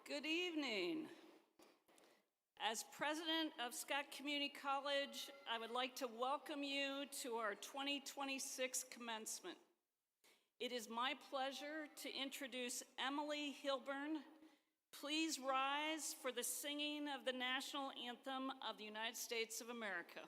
Good evening. As president of Scott Community College, I would like to welcome you to our 2026 commencement. It is my pleasure to introduce Emily Hilburn. Please rise for the singing of the national anthem of the United States of America.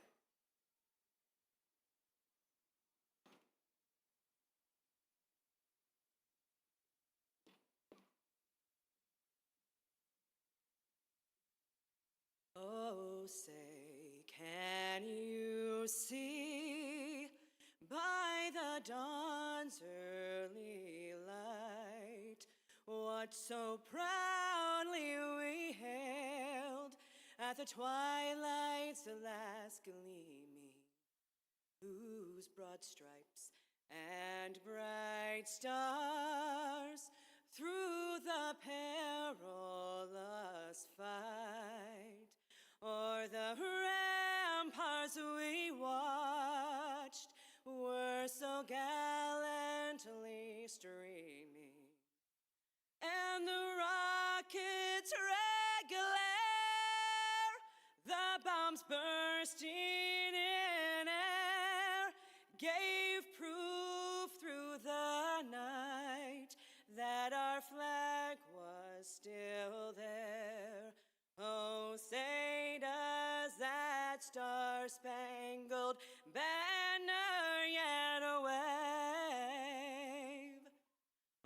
Oh, say, can you see by the dawn's early light what so proudly we hailed at the twilight's last gleaming, whose broad stripes and bright stars through the perilous fight o'er the ramparts we watched were so gallantly streaming, and the rockets' red glare, the bombs bursting in air, gave proof through the night that our flag was still there. Oh, say does that star-spangled banner yet wave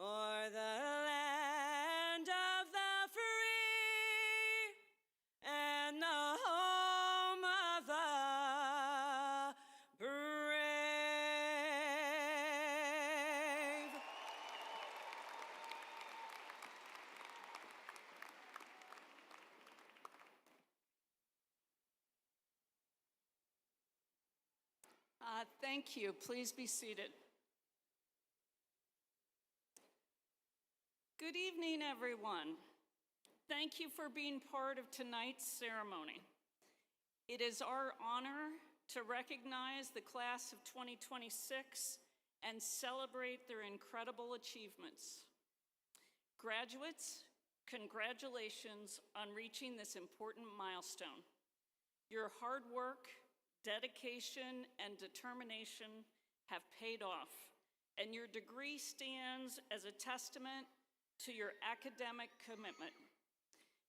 o'er the land of the free and the home of the brave? Thank you. Please be seated. Good evening, everyone. Thank you for being part of tonight's ceremony. It is our honor to recognize the class of 2026 and celebrate their incredible achievements. Graduates, congratulations on reaching this important milestone. Your hard work, dedication, and determination have paid off, and your degree stands as a testament to your academic commitment.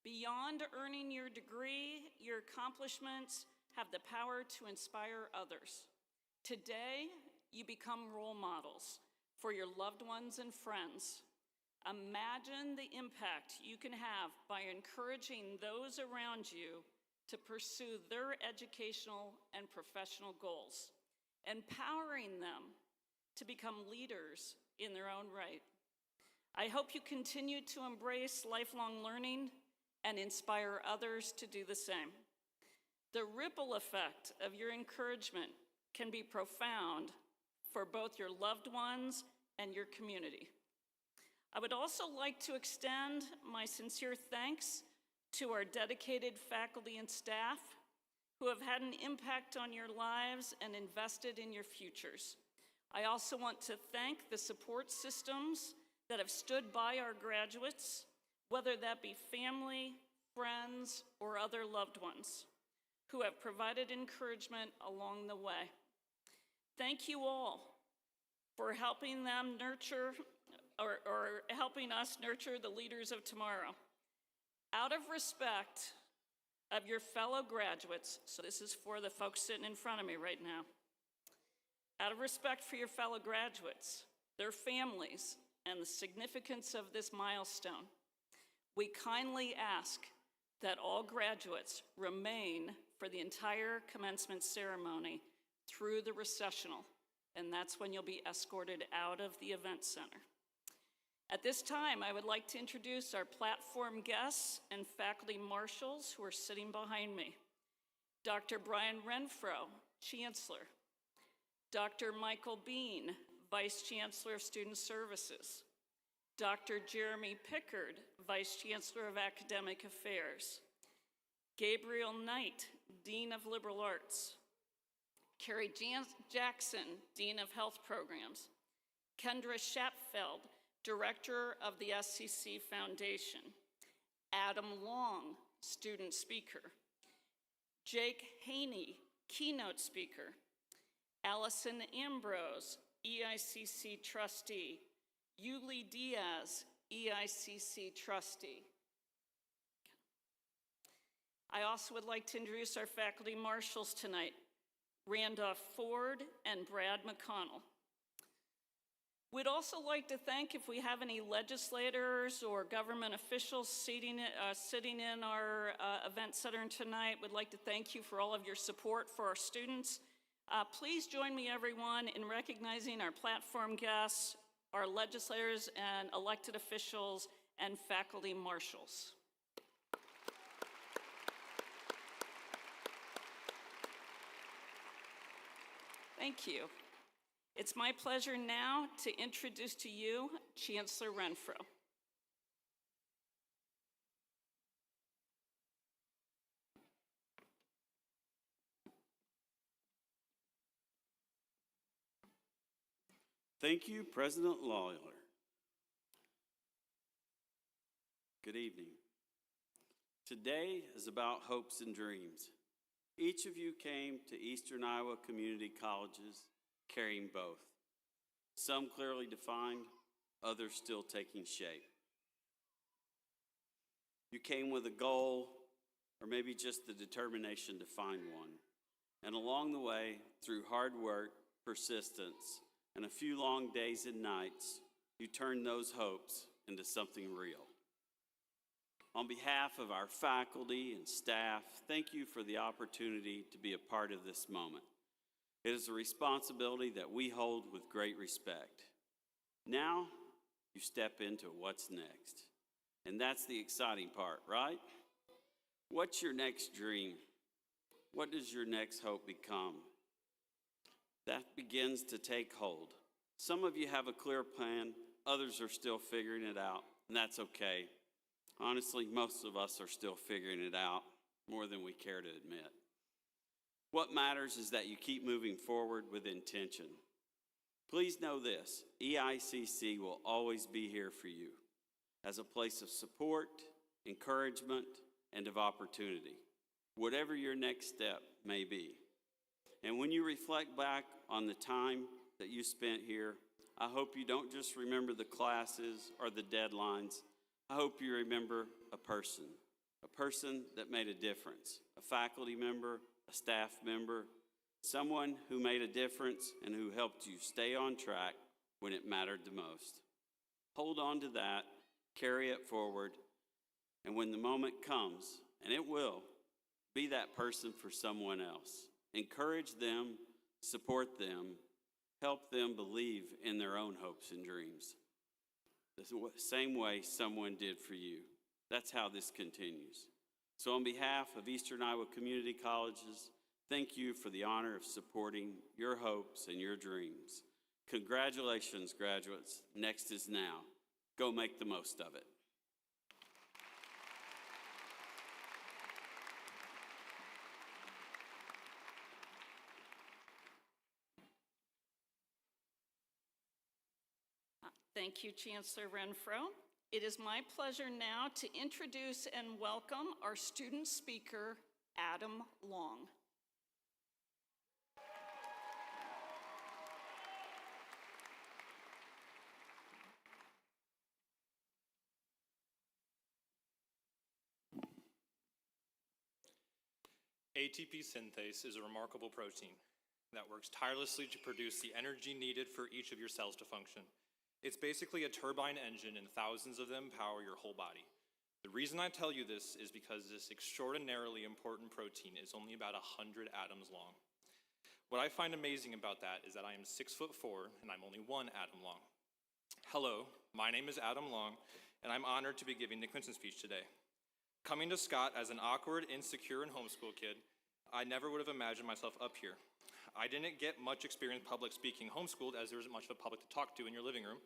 Beyond earning your degree, your accomplishments have the power to inspire others. Today, you become role models for your loved ones and friends. Imagine the impact you can have by encouraging those around you to pursue their educational and professional goals, empowering them to become leaders in their own right. I hope you continue to embrace lifelong learning and inspire others to do the same. The ripple effect of your encouragement can be profound for both your loved ones and your community. I would also like to extend my sincere thanks to our dedicated faculty and staff who have had an impact on your lives and invested in your futures. I also want to thank the support systems that have stood by our graduates, whether that be family, friends, or other loved ones, who have provided encouragement along the way. Thank you all for helping them nurture or helping us nurture the leaders of tomorrow. Out of respect of your fellow graduates, so this is for the folks sitting in front of me right now, out of respect for your fellow graduates, their families, and the significance of this milestone, we kindly ask that all graduates remain for the entire commencement ceremony through the recessional, and that's when you'll be escorted out of the event center. At this time, I would like to introduce our platform guests and faculty marshals who are sitting behind me. Dr. Brian Renfro, Chancellor. Dr. Michael Bean, Vice Chancellor of Student Services. Dr. Jeremy Pickard, Vice Chancellor of Academic Affairs. Gabriel Knight, Dean of Liberal Arts. Carrie Jackson, Dean of Health Programs. Kendra Shapfeld, Director of the SCC Foundation. Adam Long, student speaker. Jake Haney, keynote speaker. Allison Ambrose, EICC trustee. Yuli Diaz, EICC trustee. I also would like to introduce our faculty marshals tonight, Randolph Ford and Brad McConnell. We'd also like to thank, if we have any legislators or government officials sitting in our event center tonight, we'd like to thank you for all of your support for our students. Please join me, everyone, in recognizing our platform guests, our legislators and elected officials, and faculty marshals. Thank you. It's my pleasure now to introduce to you Chancellor Renfro. Thank you, President Lawler. Good evening. Today is about hopes and dreams. Each of you came to Eastern Iowa Community Colleges carrying both. Some clearly defined, others still taking shape. You came with a goal, or maybe just the determination to find one. And along the way, through hard work, persistence, and a few long days and nights, you turned those hopes into something real. On behalf of our faculty and staff, thank you for the opportunity to be a part of this moment. It is a responsibility that we hold with great respect. Now, you step into what's next. And that's the exciting part, right? What's your next dream? What does your next hope become? That begins to take hold. Some of you have a clear plan, others are still figuring it out, and that's okay. Honestly, most of us are still figuring it out more than we care to admit. What matters is that you keep moving forward with intention. Please know this, EICC will always be here for you as a place of support, encouragement, and of opportunity, whatever your next step may be. And when you reflect back on the time that you spent here, I hope you don't just remember the classes or the deadlines. I hope you remember a person that made a difference, a faculty member, a staff member, someone who made a difference and who helped you stay on track when it mattered the most. Hold on to that, carry it forward, and when the moment comes, and it will, be that person for someone else. Encourage them, support them, help them believe in their own hopes and dreams. The same way someone did for you. That's how this continues. So on behalf of Eastern Iowa Community Colleges, thank you for the honor of supporting your hopes and your dreams. Congratulations, graduates. Next is now. Go make the most of it. Thank you, Chancellor Renfro. It is my pleasure now to introduce and welcome our student speaker, Adam Long. ATP synthase is a remarkable protein that works tirelessly to produce the energy needed for each of your cells to function. It's basically a turbine engine, and thousands of them power your whole body. The reason I tell you this is because this extraordinarily important protein is only about 100 atoms long. What I find amazing about that is that I am 6'4" and I'm only 1 atom long. Hello, my name is Adam Long, and I'm honored to be giving the commencement speech today. Coming to Scott as an awkward, insecure, and homeschool kid, I never would have imagined myself up here. I didn't get much experience public speaking homeschooled, as there isn't much of a public to talk to in your living room.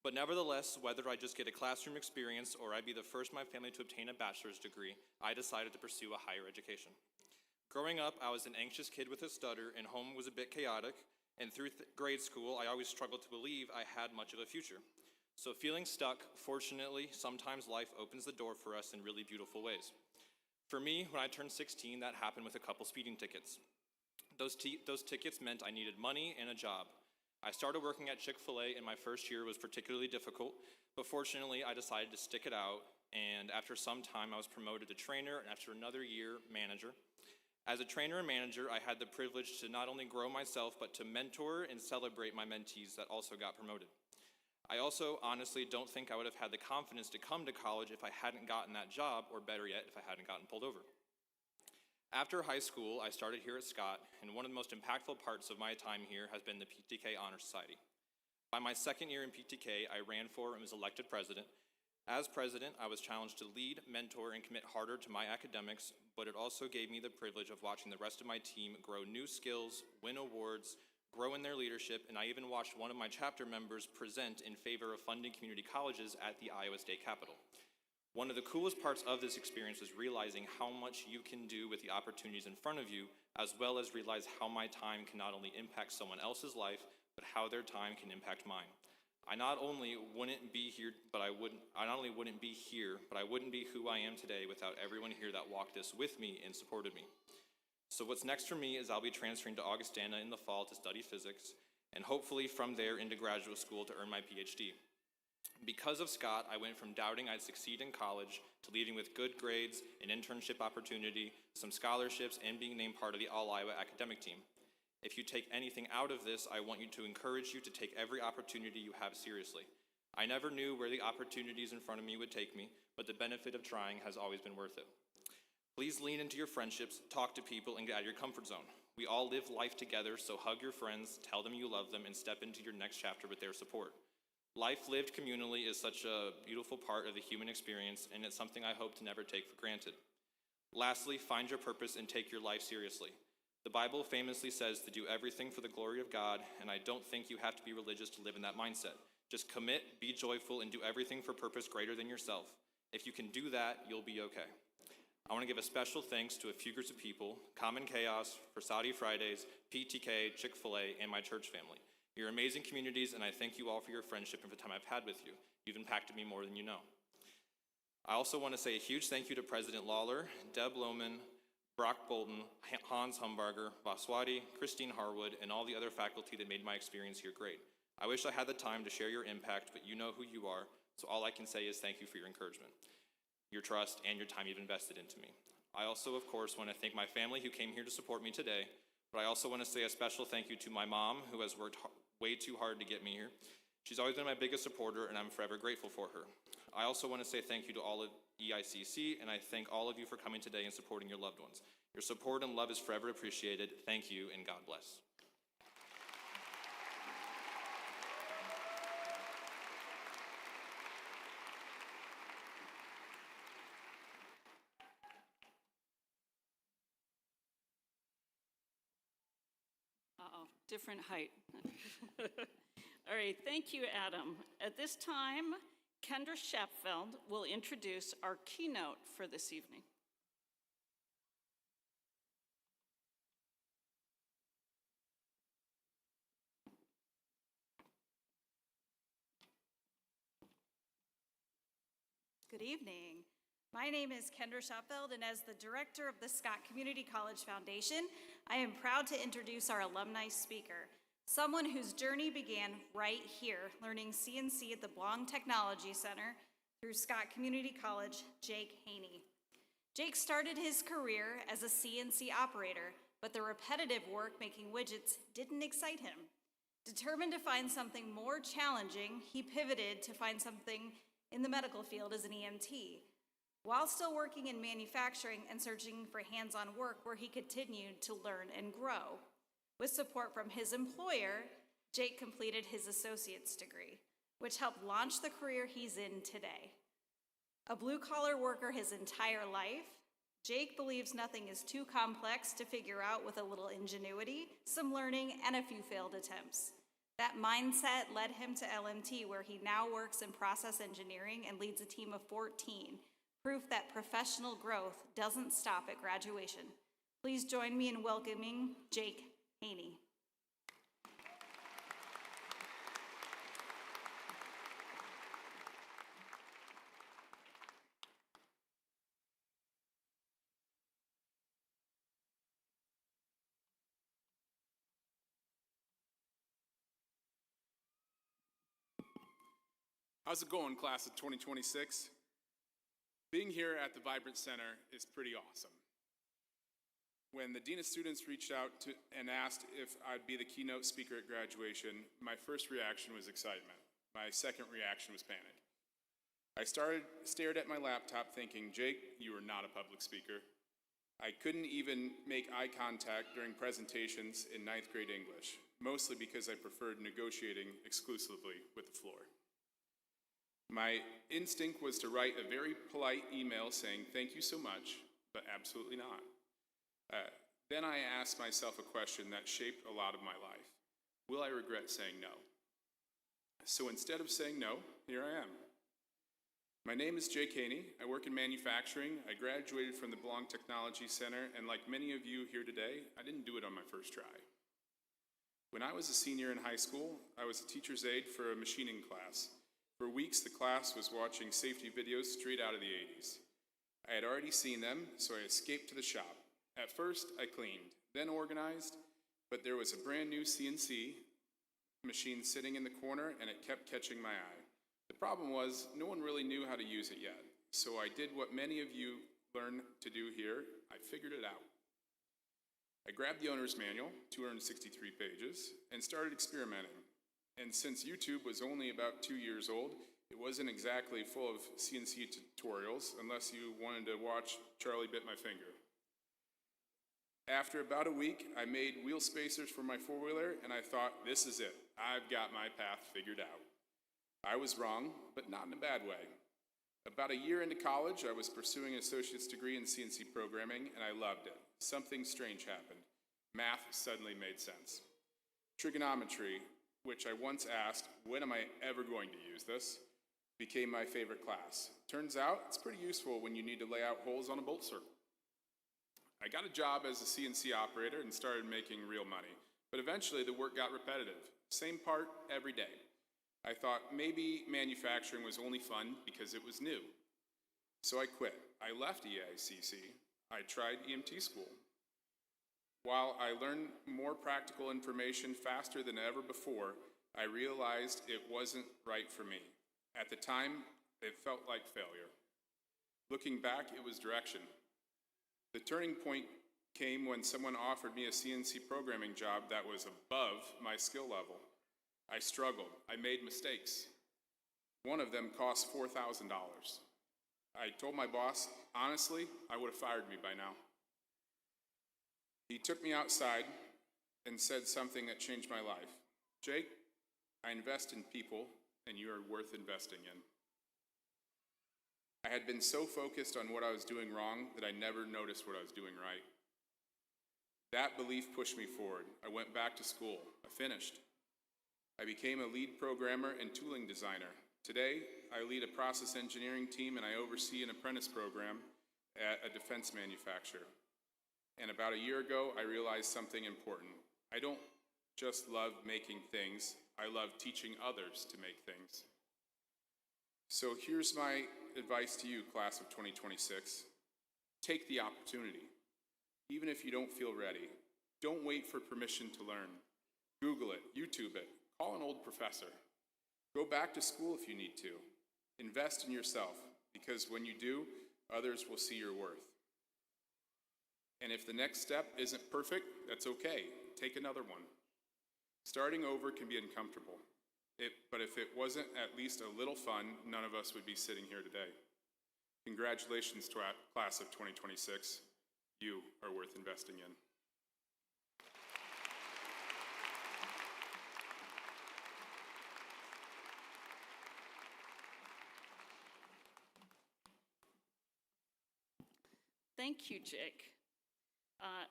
But nevertheless, whether I just get a classroom experience or I be the first in my family to obtain a bachelor's degree, I decided to pursue a higher education. Growing up, I was an anxious kid with a stutter, and home was a bit chaotic, and through grade school, I always struggled to believe I had much of a future. So feeling stuck, fortunately, sometimes life opens the door for us in really beautiful ways. For me, when I turned 16, that happened with a couple speeding tickets. Those tickets meant I needed money and a job. I started working at Chick-fil-A, and my first year was particularly difficult, but fortunately, I decided to stick it out, and after some time, I was promoted to trainer, and after another year, manager. As a trainer and manager, I had the privilege to not only grow myself, but to mentor and celebrate my mentees that also got promoted. I also honestly don't think I would have had the confidence to come to college if I hadn't gotten that job, or better yet, if I hadn't gotten pulled over. After high school, I started here at Scott, and one of the most impactful parts of my time here has been the PTK Honor Society. By my second year in PTK, I ran for and was elected president. As president, I was challenged to lead, mentor, and commit harder to my academics, but it also gave me the privilege of watching the rest of my team grow new skills, win awards, grow in their leadership, and I even watched one of my chapter members present in favor of funding community colleges at the Iowa State Capitol. One of the coolest parts of this experience was realizing how much you can do with the opportunities in front of you, as well as realize how my time can not only impact someone else's life, but how their time can impact mine. I not only wouldn't be here, but I wouldn't be who I am today without everyone here that walked this with me and supported me. So what's next for me is I'll be transferring to Augustana in the fall to study physics, and hopefully from there into graduate school to earn my PhD. Because of Scott, I went from doubting I'd succeed in college to leaving with good grades, an internship opportunity, some scholarships, and being named part of the All-Iowa academic team. If you take anything out of this, I want you to encourage you to take every opportunity you have seriously. I never knew where the opportunities in front of me would take me, but the benefit of trying has always been worth it. Please lean into your friendships, talk to people, and get out of your comfort zone. We all live life together, so hug your friends, tell them you love them, and step into your next chapter with their support. Life lived communally is such a beautiful part of the human experience, and it's something I hope to never take for granted. Lastly, find your purpose and take your life seriously. The Bible famously says to do everything for the glory of God, and I don't think you have to be religious to live in that mindset. Just commit, be joyful, and do everything for purpose greater than yourself. If you can do that, you'll be okay. I want to give a special thanks to a few groups of people: Common Chaos, for Saudi Fridays, PTK, Chick-fil-A, and my church family. You're amazing communities, and I thank you all for your friendship and for the time I've had with you. You've impacted me more than you know. I also want to say a huge thank you to President Lawler, Deb Lohman, Brock Bolton, Hans Humbarger, Vaswati, Christine Harwood, and all the other faculty that made my experience here great. I wish I had the time to share your impact, but you know who you are, so all I can say is thank you for your encouragement, your trust, and your time you've invested into me. I also, of course, want to thank my family who came here to support me today, but I also want to say a special thank you to my mom, who has worked way too hard to get me here. She's always been my biggest supporter, and I'm forever grateful for her. I also want to say thank you to all of EICC, and I thank all of you for coming today and supporting your loved ones. Your support and love is forever appreciated. Thank you, and God bless. Uh-oh, different height. All right, thank you, Adam. At this time, Kendra Schapfeld will introduce our keynote for this evening. Good evening. My name is Kendra Schapfeld, and as the director of the Scott Community College Foundation, I am proud to introduce our alumni speaker, someone whose journey began right here, learning CNC at the Blong Technology Center through Scott Community College, Jake Haney. Jake started his career as a CNC operator, but the repetitive work making widgets didn't excite him. Determined to find something more challenging, he pivoted to find something in the medical field as an EMT, while still working in manufacturing and searching for hands-on work where he continued to learn and grow. With support from his employer, Jake completed his associate's degree, which helped launch the career he's in today. A blue-collar worker his entire life, Jake believes nothing is too complex to figure out with a little ingenuity, some learning, and a few failed attempts. That mindset led him to LMT, where he now works in process engineering and leads a team of 14, proof that professional growth doesn't stop at graduation. Please join me in welcoming Jake Haney. How's it going, class of 2026? Being here at the Vibrant Center is pretty awesome. When the Dean of Students reached out and asked if I'd be the keynote speaker at graduation, my first reaction was excitement. My second reaction was panic. I stared at my laptop thinking, Jake, you are not a public speaker. I couldn't even make eye contact during presentations in 9th grade English, mostly because I preferred negotiating exclusively with the floor. My instinct was to write a very polite email saying, thank you so much, but absolutely not. Then I asked myself a question that shaped a lot of my life. Will I regret saying no? So instead of saying no, here I am. My name is Jake Haney. I work in manufacturing. I graduated from the Belong Technology Center, and like many of you here today, I didn't do it on my first try. When I was a senior in high school, I was a teacher's aide for a machining class. For weeks, the class was watching safety videos straight out of the 80s. I had already seen them, so I escaped to the shop. At first, I cleaned, then organized, but there was a brand new CNC machine sitting in the corner, and it kept catching my eye. The problem was, no one really knew how to use it yet, so I did what many of you learn to do here. I figured it out. I grabbed the owner's manual, 263 pages, and started experimenting. And since YouTube was only about 2 years old, it wasn't exactly full of CNC tutorials unless you wanted to watch Charlie Bit My Finger. After about a week, I made wheel spacers for my four-wheeler, and I thought, this is it. I've got my path figured out. I was wrong, but not in a bad way. About a year into college, I was pursuing an associate's degree in CNC programming, and I loved it. Something strange happened. Math suddenly made sense. Trigonometry, which I once asked, when am I ever going to use this, became my favorite class. Turns out, it's pretty useful when you need to lay out holes on a bolt circle. I got a job as a CNC operator and started making real money, but eventually the work got repetitive. Same part every day. I thought maybe manufacturing was only fun because it was new. So I quit. I left EICC. I tried EMT school. While I learned more practical information faster than ever before, I realized it wasn't right for me. At the time, it felt like failure. Looking back, it was direction. The turning point came when someone offered me a CNC programming job that was above my skill level. I struggled. I made mistakes. One of them cost $4,000. I told my boss, honestly, I would have fired me by now. He took me outside and said something that changed my life. Jake, I invest in people, and you are worth investing in. I had been so focused on what I was doing wrong that I never noticed what I was doing right. That belief pushed me forward. I went back to school. I finished. I became a lead programmer and tooling designer. Today, I lead a process engineering team and I oversee an apprentice program at a defense manufacturer. And about a year ago, I realized something important. I don't just love making things, I love teaching others to make things. So here's my advice to you, class of 2026. Take the opportunity, even if you don't feel ready. Don't wait for permission to learn. Google it, YouTube it, call an old professor. Go back to school if you need to. Invest in yourself, because when you do, others will see your worth. And if the next step isn't perfect, that's okay. Take another one. Starting over can be uncomfortable. But if it wasn't at least a little fun, none of us would be sitting here today. Congratulations to our class of 2026. You are worth investing in. Thank you, Jake.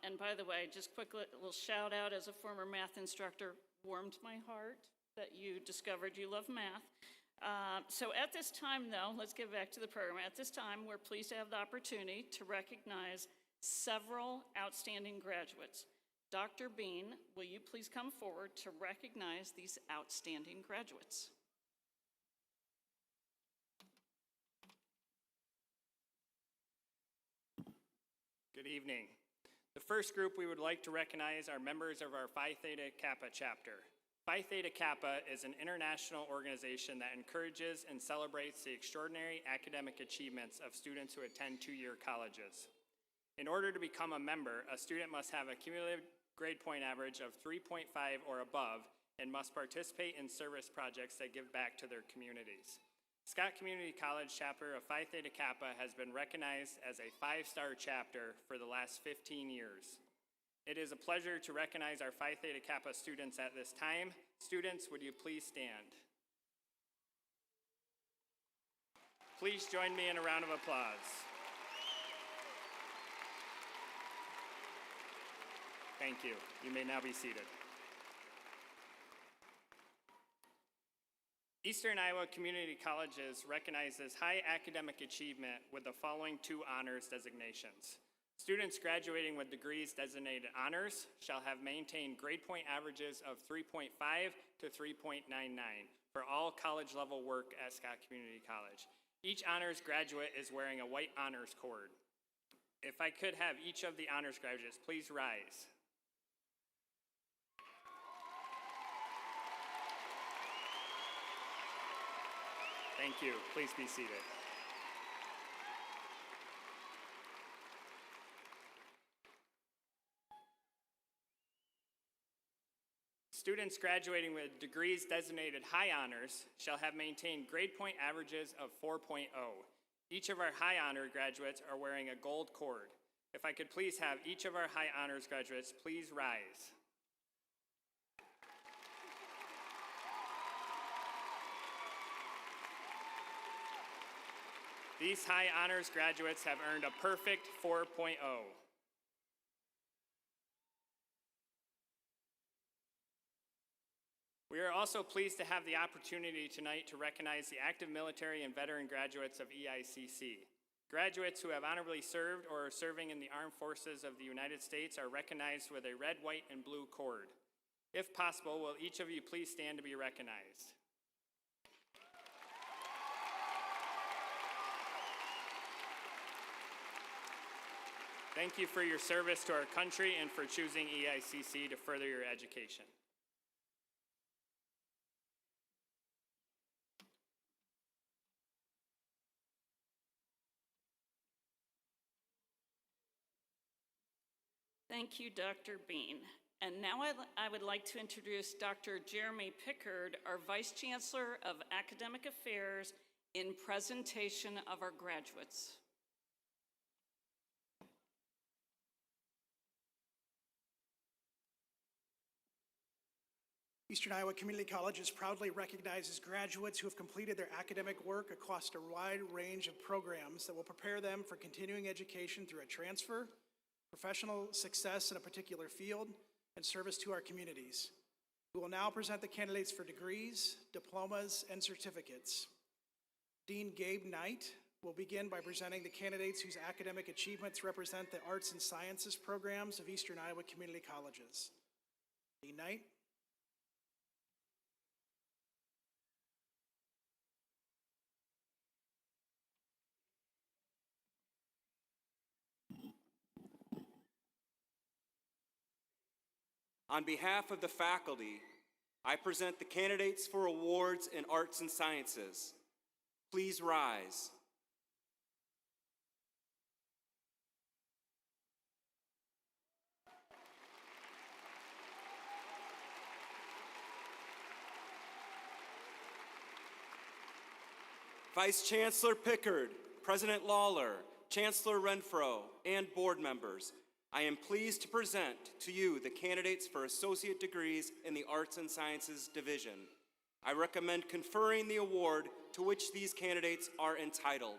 And by the way, just quickly, a little shout out as a former math instructor, warmed my heart that you discovered you love math. So at this time, though, let's get back to the program. At this time, we're pleased to have the opportunity to recognize several outstanding graduates. Dr. Bean, will you please come forward to recognize these outstanding graduates? Good evening. The first group we would like to recognize are members of our Phi Theta Kappa chapter. Phi Theta Kappa is an international organization that encourages and celebrates the extraordinary academic achievements of students who attend two-year colleges. In order to become a member, a student must have a cumulative grade point average of 3.5 or above and must participate in service projects that give back to their communities. Scott Community College chapter of Phi Theta Kappa has been recognized as a 5-star chapter for the last 15 years. It is a pleasure to recognize our Phi Theta Kappa students at this time. Students, would you please stand? Please join me in a round of applause. Thank you. You may now be seated. Eastern Iowa Community Colleges recognizes high academic achievement with the following 2 honors designations. Students graduating with degrees designated honors shall have maintained grade point averages of 3.5 to 3.99 for all college level work at Scott Community College. Each honors graduate is wearing a white honors cord. If I could have each of the honors graduates please rise. Thank you. Please be seated. Students graduating with degrees designated high honors shall have maintained grade point averages of 4.0. Each of our high honor graduates are wearing a gold cord. If I could please have each of our high honors graduates please rise. These high honors graduates have earned a perfect 4.0. We are also pleased to have the opportunity tonight to recognize the active military and veteran graduates of EICC. Graduates who have honorably served or are serving in the armed forces of the United States are recognized with a red, white, and blue cord. If possible, will each of you please stand to be recognized? Thank you for your service to our country and for choosing EICC to further your education. Thank you, Dr. Bean. And now I would like to introduce Dr. Jeremy Pickard, our Vice Chancellor of Academic Affairs, in presentation of our graduates. Eastern Iowa Community Colleges proudly recognizes graduates who have completed their academic work across a wide range of programs that will prepare them for continuing education through a transfer, professional success in a particular field, and service to our communities. We will now present the candidates for degrees, diplomas, and certificates. Dean Gabe Knight will begin by presenting the candidates whose academic achievements represent the arts and sciences programs of Eastern Iowa Community Colleges. Dean Knight. On behalf of the faculty, I present the candidates for awards in arts and sciences. Please rise. Vice Chancellor Pickard, President Lawler, Chancellor Renfro, and board members, I am pleased to present to you the candidates for associate degrees in the Arts and Sciences Division. I recommend conferring the award to which these candidates are entitled.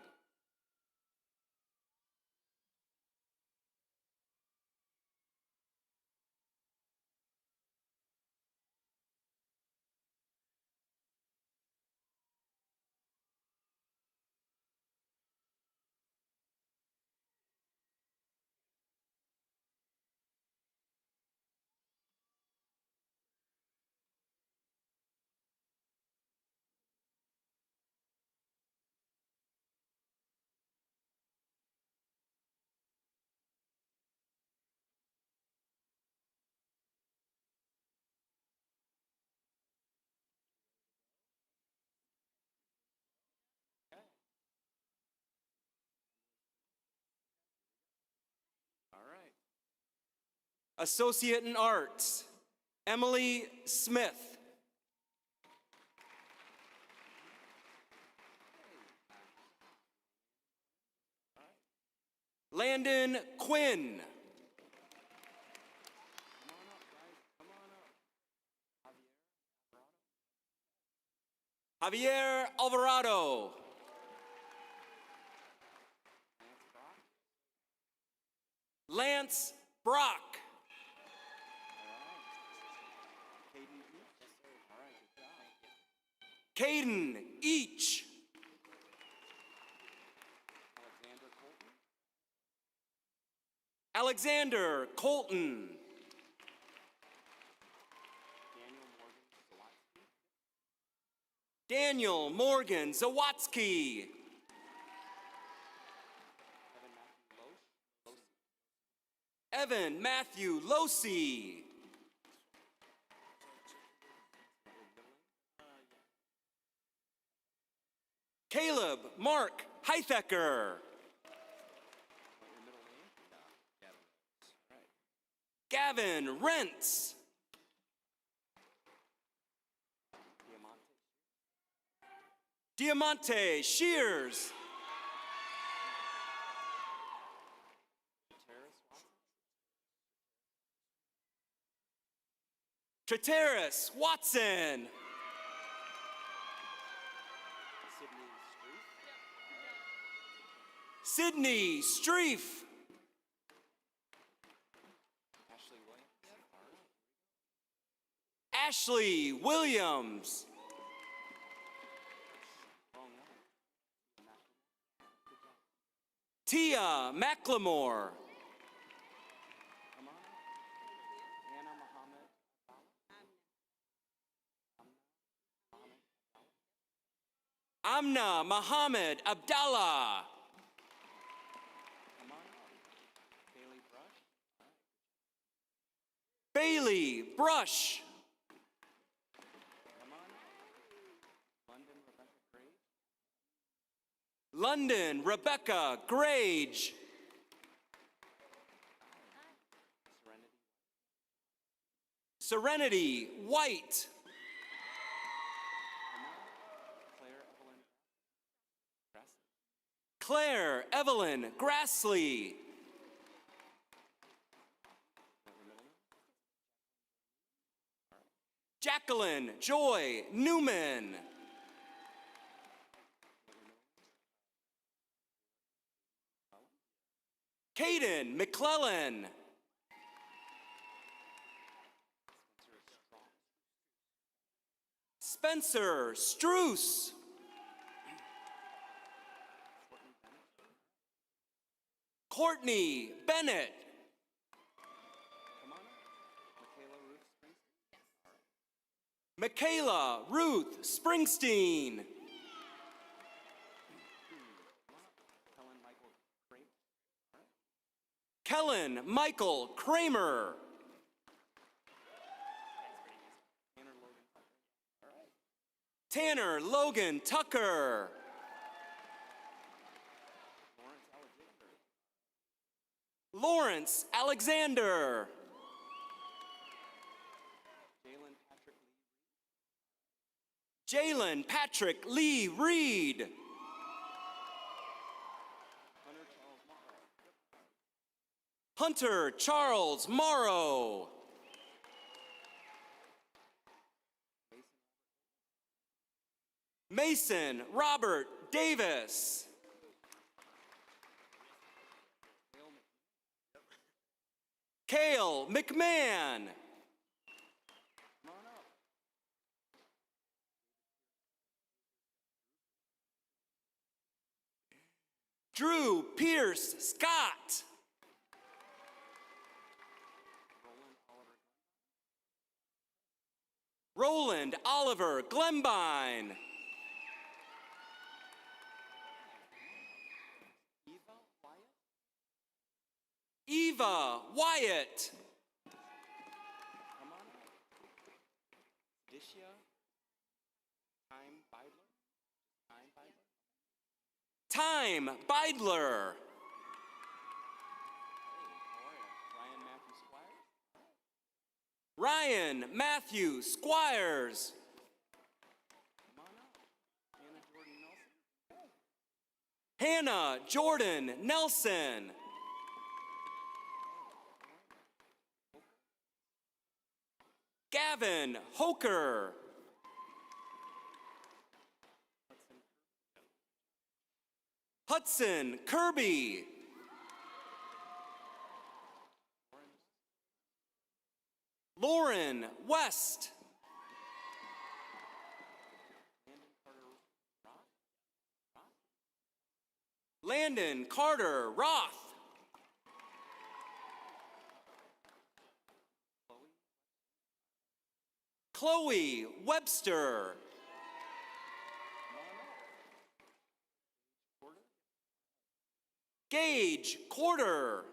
Associate in Arts, Emily Smith. Landon Quinn. Javier Alvarado. Lance Brock. Caden Each. Alexander Colton. Daniel Morgan Zawatsky. Evan Matthew Losi. Caleb Mark Heithecker. Gavin Rentz. Diamante Shears. Trateris Watson. Sydney Streef. Ashley Williams. Tia McLemore. Amna Muhammad Abdallah. Bailey Brush. London Rebecca Grage. Serenity White. Claire Evelyn Grassley. Jacqueline Joy Newman. Caden McClellan. Spencer Struce. Courtney Bennett. Michaela Ruth Springsteen. Kellen Michael Kramer. Tanner Logan Tucker. Lawrence Alexander. Jalen Patrick Lee Reed. Hunter Charles Morrow. Mason Robert Davis. Cale McMahon. Drew Pierce Scott. Roland Oliver Glembine. Eva Wyatt. Time Beidler. Ryan Matthew Squires. Hannah Jordan Nelson. Gavin Hoker. Hudson Kirby. Lauren West. Landon Carter Roth. Chloe Webster. Gage Corder.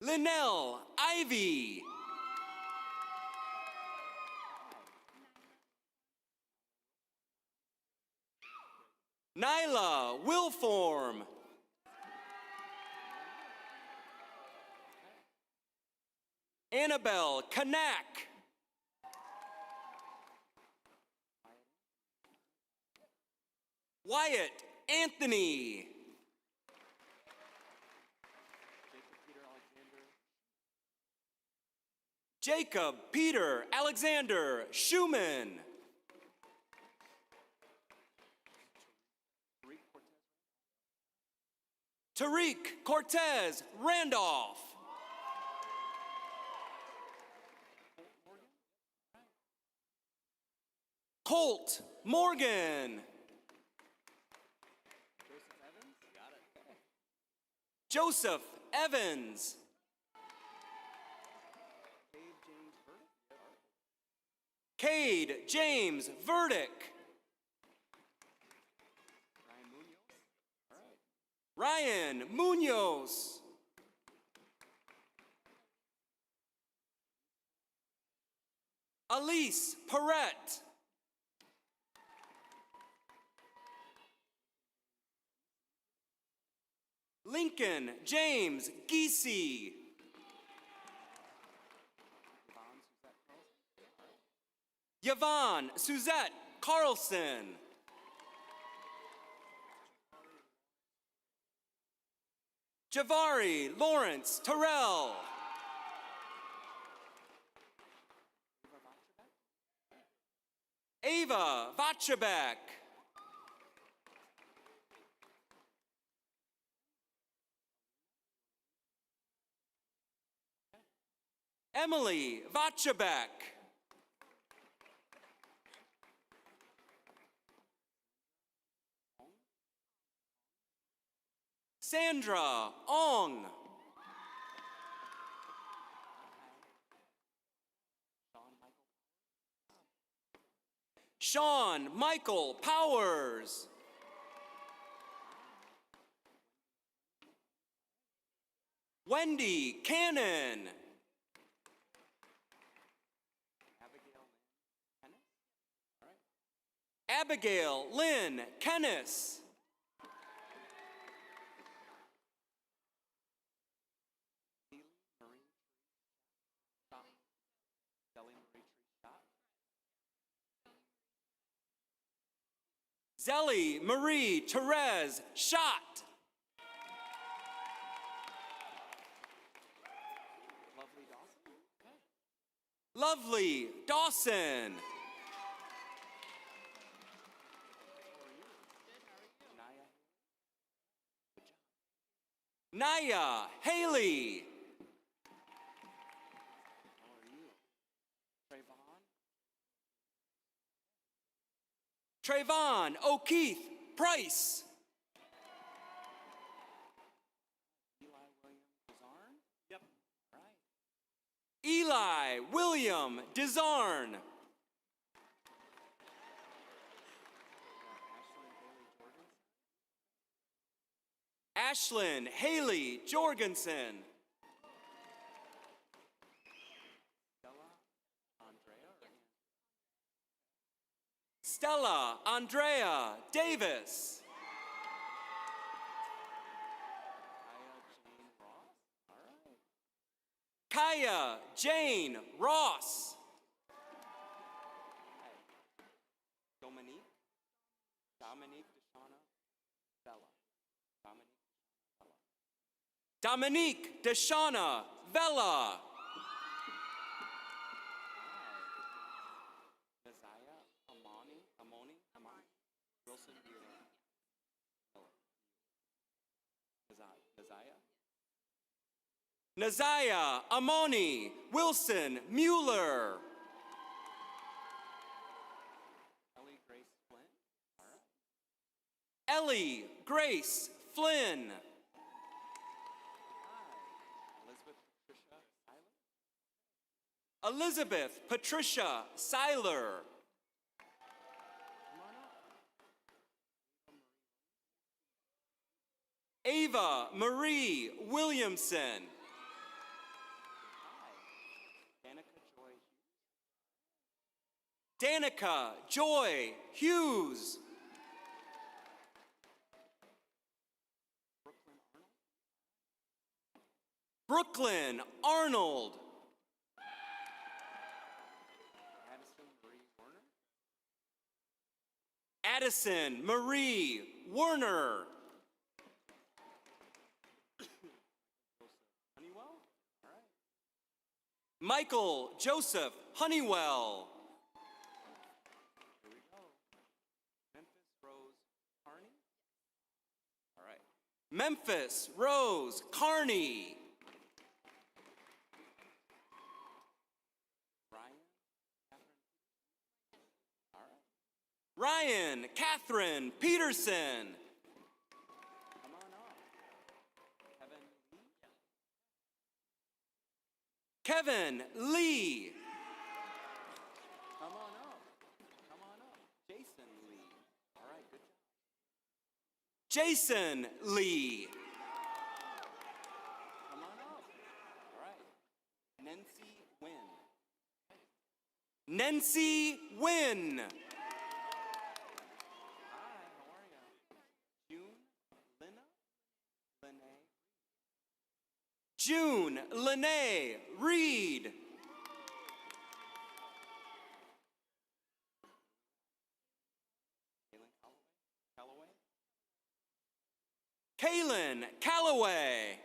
Linnell Ivy. Nyla Wilform. Annabelle Kanak. Wyatt Anthony. Jacob Peter Alexander Schumann. Tariq Cortez Randolph. Colt Morgan. Joseph Evans. Cade James Verdick. Ryan Munoz. Elise Perrette. Lincoln James Giese. Yvonne Suzette Carlson. Javari Lawrence Terrell. Ava Vachabek. Emily Vachabek. Sandra Ong. Sean Michael Powers. Wendy Cannon. Abigail Lynn Kennis. Zelly Marie Therese Schott. Lovely Dawson. Naya Haley. Trayvon O'Keefe Price. Eli William Desarn. Ashlyn Haley Jorgensen. Stella Andrea Davis. Kaya Jane Ross. Dominique Deshauna Bella. Dominique Deshauna Vella. Nazaya Amoni Wilson Mueller. Nazaya Amoni Wilson Mueller. Ellie Grace Flynn. All right. Ellie Grace Flynn. Elizabeth Patricia Seiler. Ava Marie Williamson. Danica Joy Hughes. Brooklyn Arnold. Addison Marie Werner. Michael Joseph Honeywell. Memphis Rose Carney. Ryan Catherine Peterson. Come on up. Kevin Lee. Come on up. Come on up. Jason Lee. All right, good job. Jason Lee. Come on up. All right. Nancy Wynn. Nancy Wynn. June Lene Reed. Kaylin Calloway.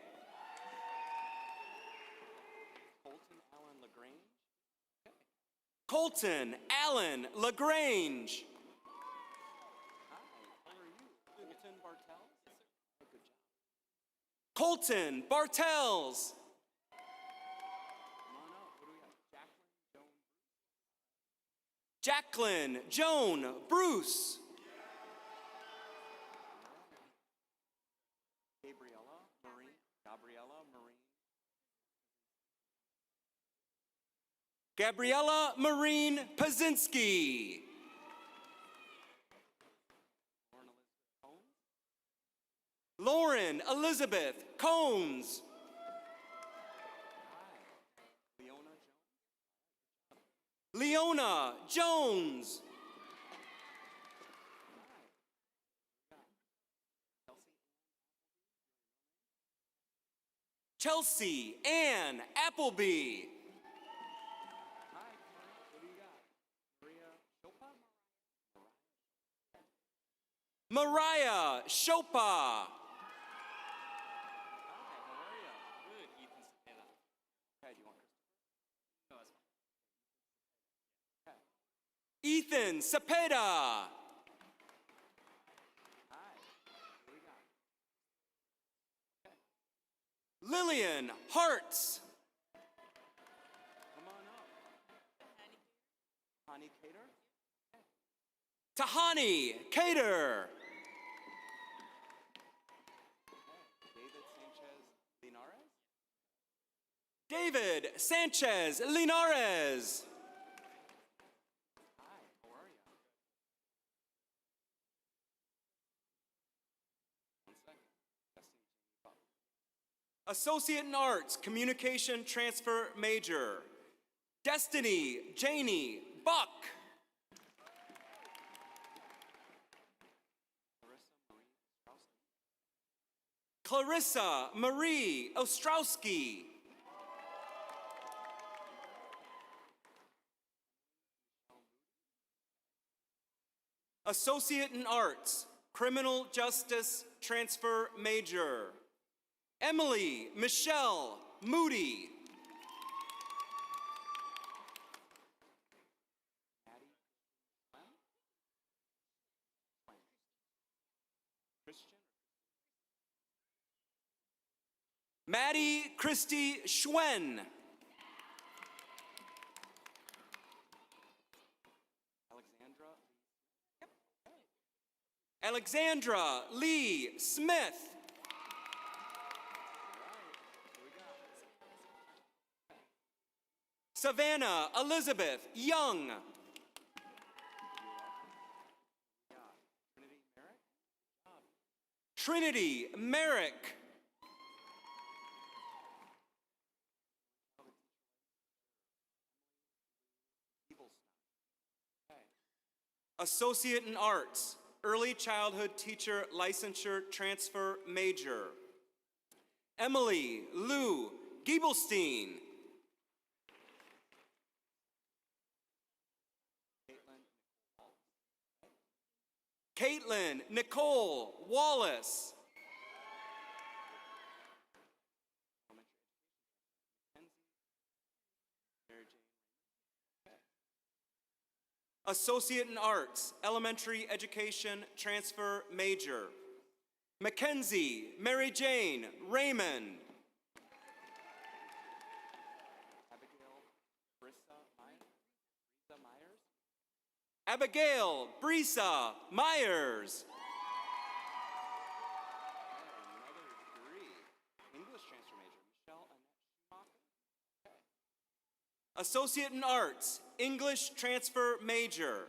Colton Allen LaGrange. Colton Bartels. Jacqueline Joan Bruce. Gabriella Marine Pazinski. Lauren Elizabeth Combs. Leona Jones. Chelsea Ann Appleby. Mariah Chopa. Ethan Cepeda. Lillian Hartz. Tahani Cater. David Sanchez Linares. Associate in Arts, Communication Transfer Major, Destiny Janie Buck. Clarissa Marie Ostrowski. Associate in Arts, Criminal Justice Transfer Major, Emily Michelle Moody. Maddie Christy Schwen. Alexandra Lee Smith. Savannah Elizabeth Young. Trinity Merrick. Associate in Arts, Early Childhood Teacher Licensure Transfer Major, Emily Lou Giebelstein. Caitlin Nicole Wallace. Associate in Arts, Elementary Education Transfer Major, Mackenzie Mary Jane Raymond. Abigail Brisa Myers. English transfer major, Michelle Annette Schumacher. Associate in Arts, English Transfer Major,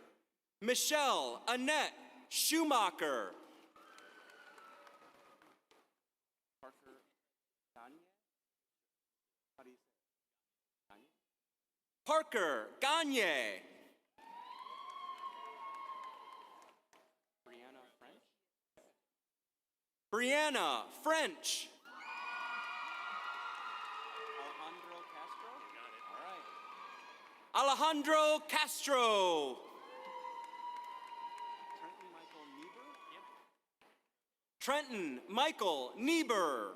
Michelle Annette Schumacher. Parker Gagne. How do you say it? Gagne? Parker Gagne. Brianna French. Alejandro Castro? You got it. All right. Alejandro Castro. Trenton Michael Niebuhr.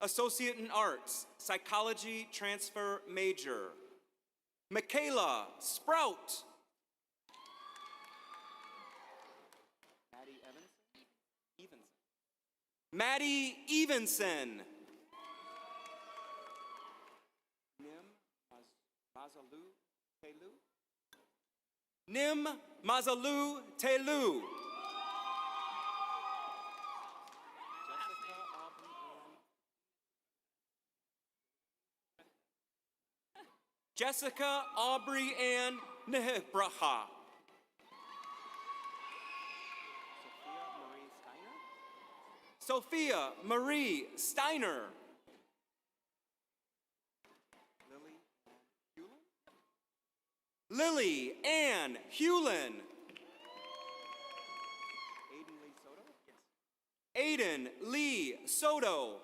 Associate in Arts, Psychology Transfer Major, Michaela Sprout. Maddie Evenson. Nim Mazalu Telu. Jessica Aubrey Ann Nehebraha. Sophia Marie Steiner. Lily Ann Hewlin. Aiden Lee Soto.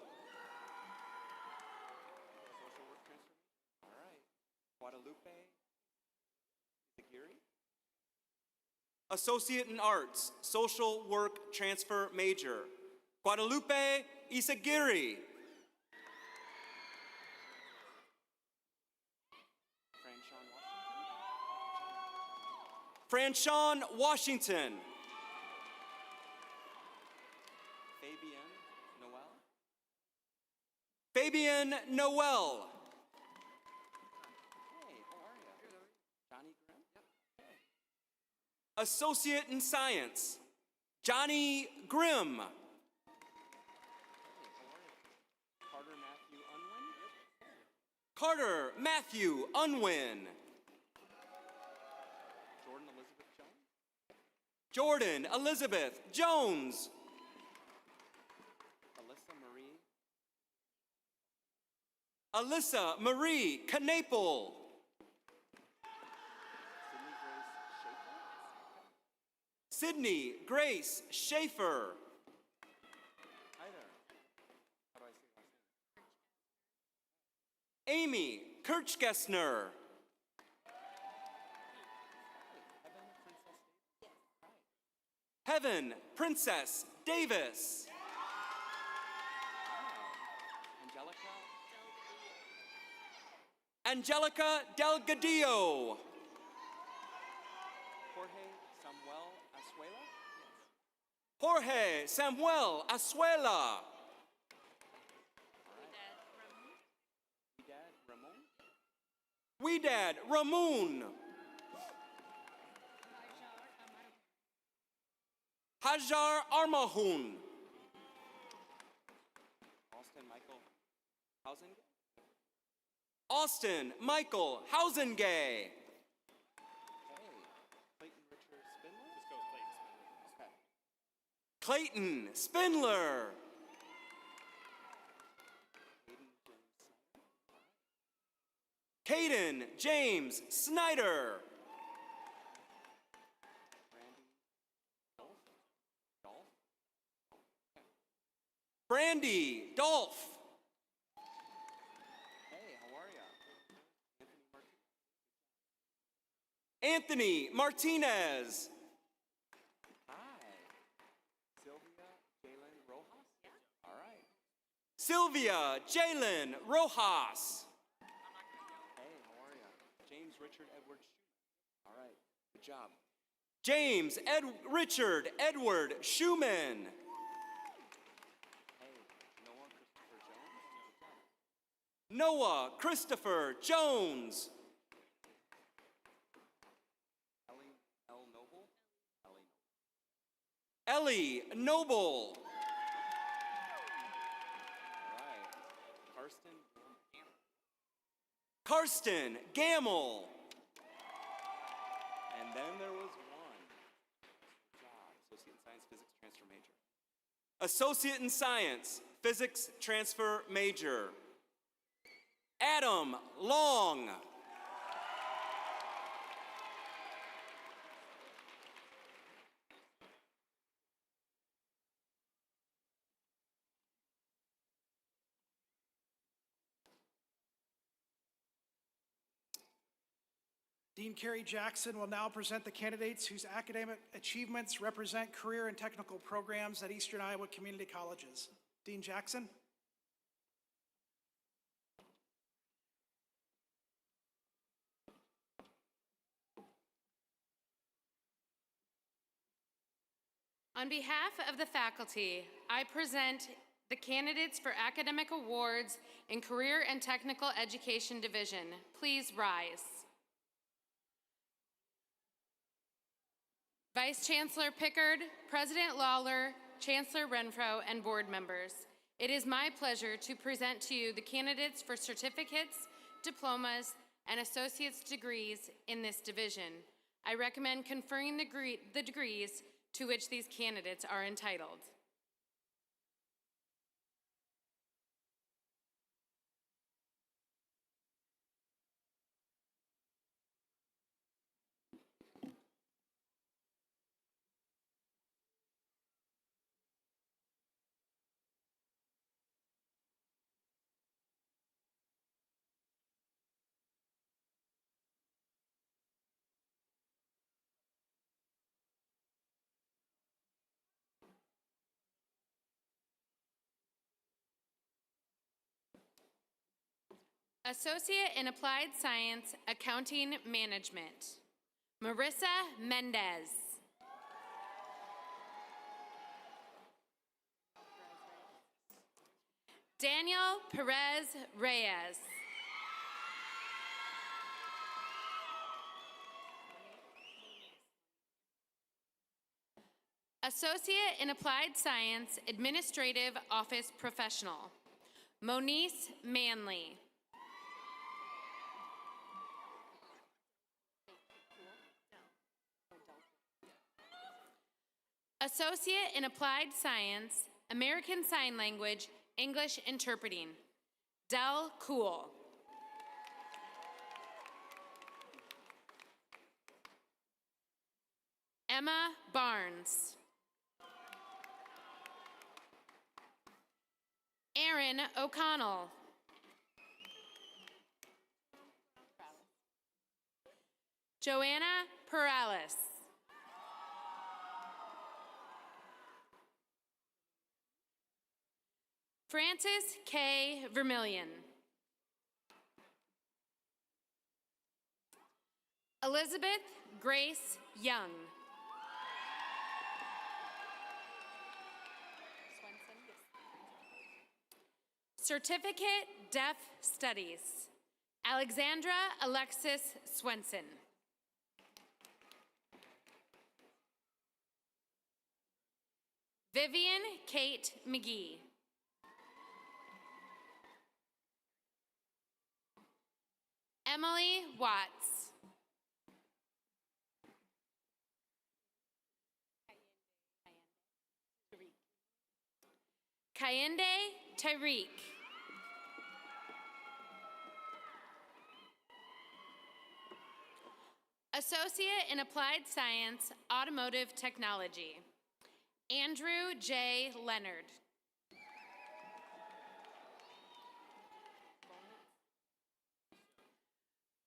Associate in Arts, Social Work Transfer Major, Guadalupe Isagiri. Franchon Washington. Fabian Noel. Associate in Science, Johnny Grimm. Carter Matthew Unwin. Jordan Elizabeth Jones. Alyssa Marie Knaple. Sydney Grace Schaefer. Amy Kirchgessner. Heaven Princess Davis. Angelica Delgadillo. Jorge Samuel Asuela. Widad Ramon. Hajar Armahun. Austin Michael Hausengay. Clayton Spindler. Caden James Snyder. Brandy Dolph. Hey, how are you? Anthony Martinez. Hi. Sylvia Jalen Rojas? Yeah. All right. Sylvia Jalen Rojas. Hey, how are you? James Richard Edward Schumann. All right. Good job. James Richard Edward Schumann. Noah Christopher Jones. Ellie Noble. Karsten Gamble. And then there was one. Good job. Associate in Science, Physics Transfer Major. Associate in Science, Physics Transfer Major. Adam Long. Dean Carey Jackson will now present the candidates whose academic achievements represent career and technical programs at Eastern Iowa Community Colleges. Dean Jackson. On behalf of the faculty, I present the candidates for academic awards in Career and Technical Education Division. Please rise. Vice Chancellor Pickard, President Lawler, Chancellor Renfro, and board members. It is my pleasure to present to you the candidates for certificates, diplomas, and associate's degrees in this division. I recommend conferring the degrees to which these candidates are entitled. Associate in Applied Science, Accounting Management, Marissa Mendez. Daniel Perez Reyes. Associate in Applied Science, Administrative Office Professional, Monice Manley. Associate in Applied Science, American Sign Language, English Interpreting, Del Cool. Emma Barnes. Aaron O'Connell. Joanna Perales. Francis K. Vermillion. Elizabeth Grace Young. Certificate Deaf Studies, Alexandra Alexis Swenson. Vivian Kate McGee. Emily Watts. Kayende Tariq. Associate in Applied Science, Automotive Technology, Andrew J. Leonard.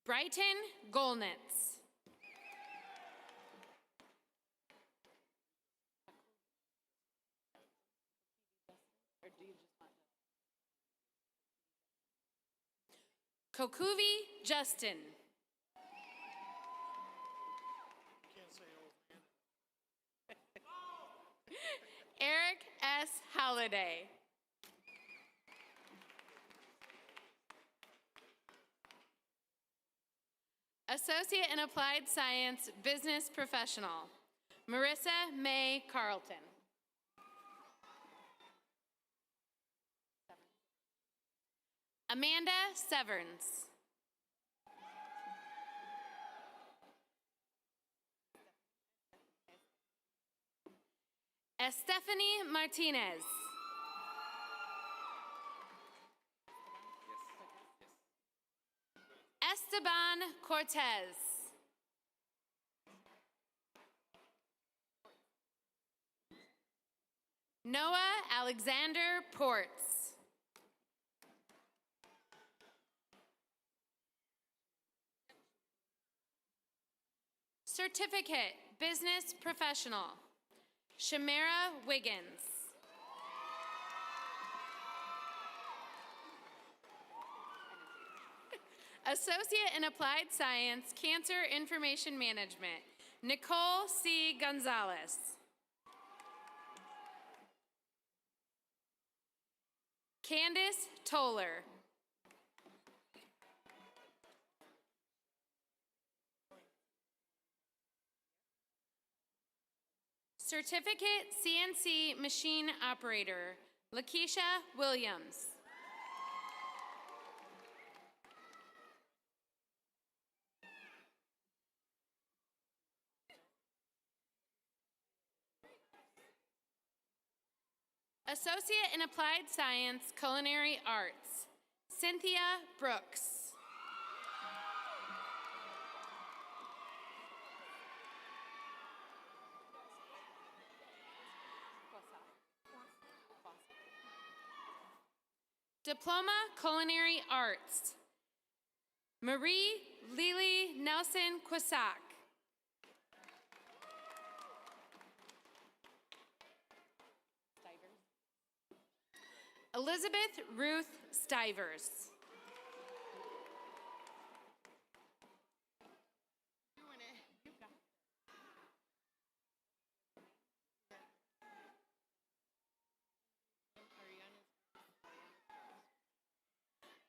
Brighton Golnitz. Kokuvi Justin. Eric S. Halliday. Associate in Applied Science, Business Professional, Marissa May Carlton. Amanda Severns. Estefany Martinez. Esteban Cortez. Noah Alexander Ports. Certificate, Business Professional, Shamara Wiggins. Associate in Applied Science, Cancer Information Management, Nicole C. Gonzalez. Candace Toller. Certificate CNC Machine Operator, Lakeisha Williams. Associate in Applied Science, Culinary Arts, Cynthia Brooks. Diploma Culinary Arts, Marie Lily Nelson Quisac. Elizabeth Ruth Stivers.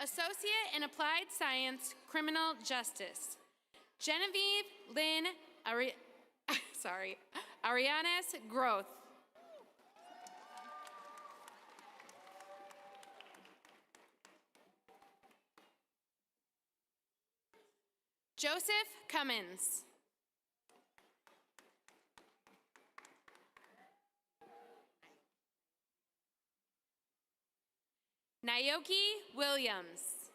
Associate in Applied Science, Criminal Justice, Genevieve Lynn Arianes Groth. Joseph Cummins. Naoki Williams.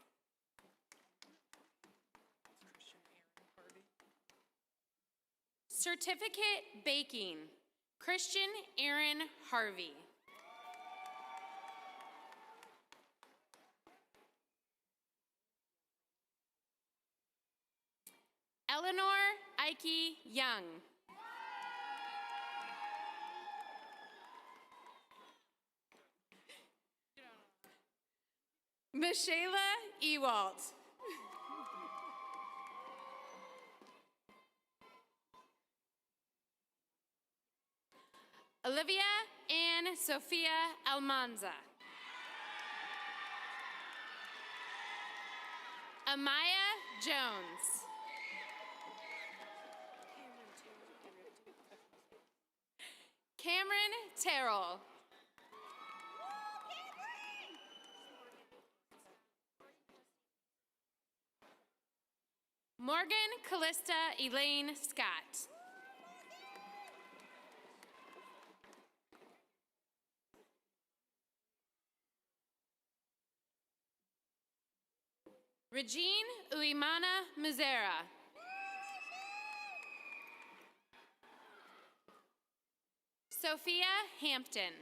Certificate Baking, Christian Aaron Harvey. Eleanor Ike Young. Michaela Ewalt. Olivia Ann Sophia Almanza. Amaya Jones. Cameron Terrell. Morgan Callista Elaine Scott. Regine Uimana Mizera. Sophia Hampton.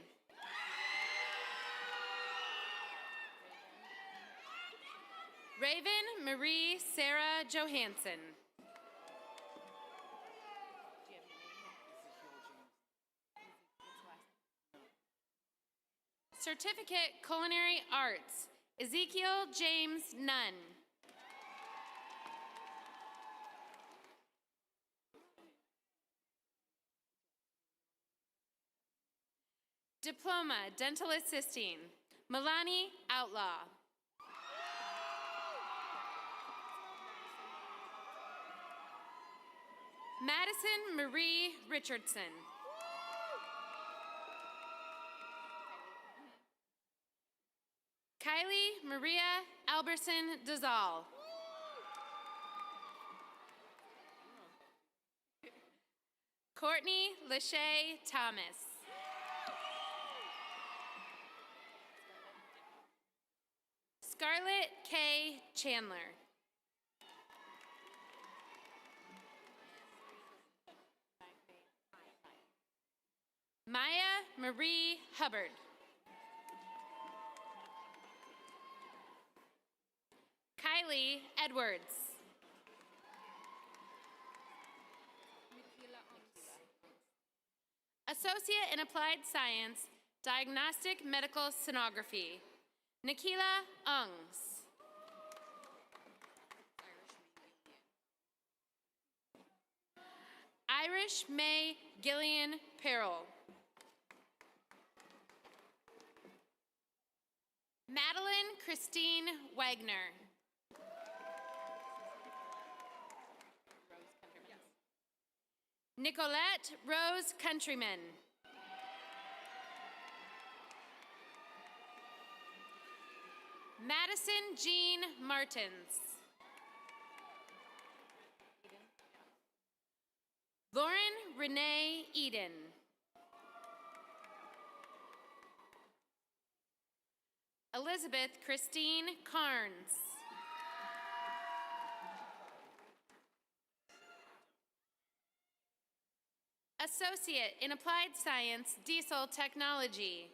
Raven Marie Sarah Johansson. Certificate Culinary Arts, Ezekiel James Nunn. Diploma, Dental Assisting, Milani Outlaw. Madison Marie Richardson. Kylie Maria Alberson Dazal. Courtney Lachey Thomas. Scarlett K. Chandler. Maya Marie Hubbard. Kylie Edwards. Associate in Applied Science, Diagnostic Medical Sonography, Nikila Ungs. Irish May Gillian Perrell. Madeline Christine Wagner. Nicolette Rose Countryman. Madison Jean Martins. Lauren Renee Eden. Elizabeth Christine Carnes. Associate in Applied Science, Diesel Technology,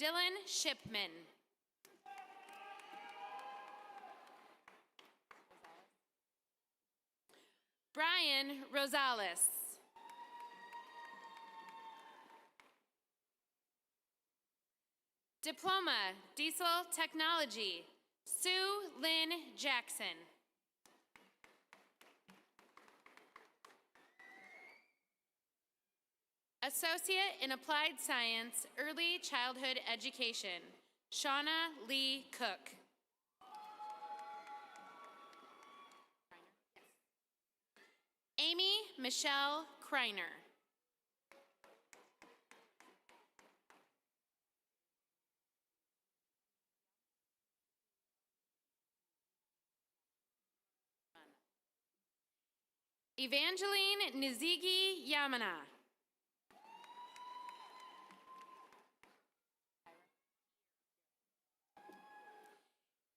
Dylan Shipman. Brian Rosales. Diploma, Diesel Technology, Sue Lynn Jackson. Associate in Applied Science, Early Childhood Education, Shauna Lee Cook. Amy Michelle Kreiner. Evangeline Nizigi Yamana.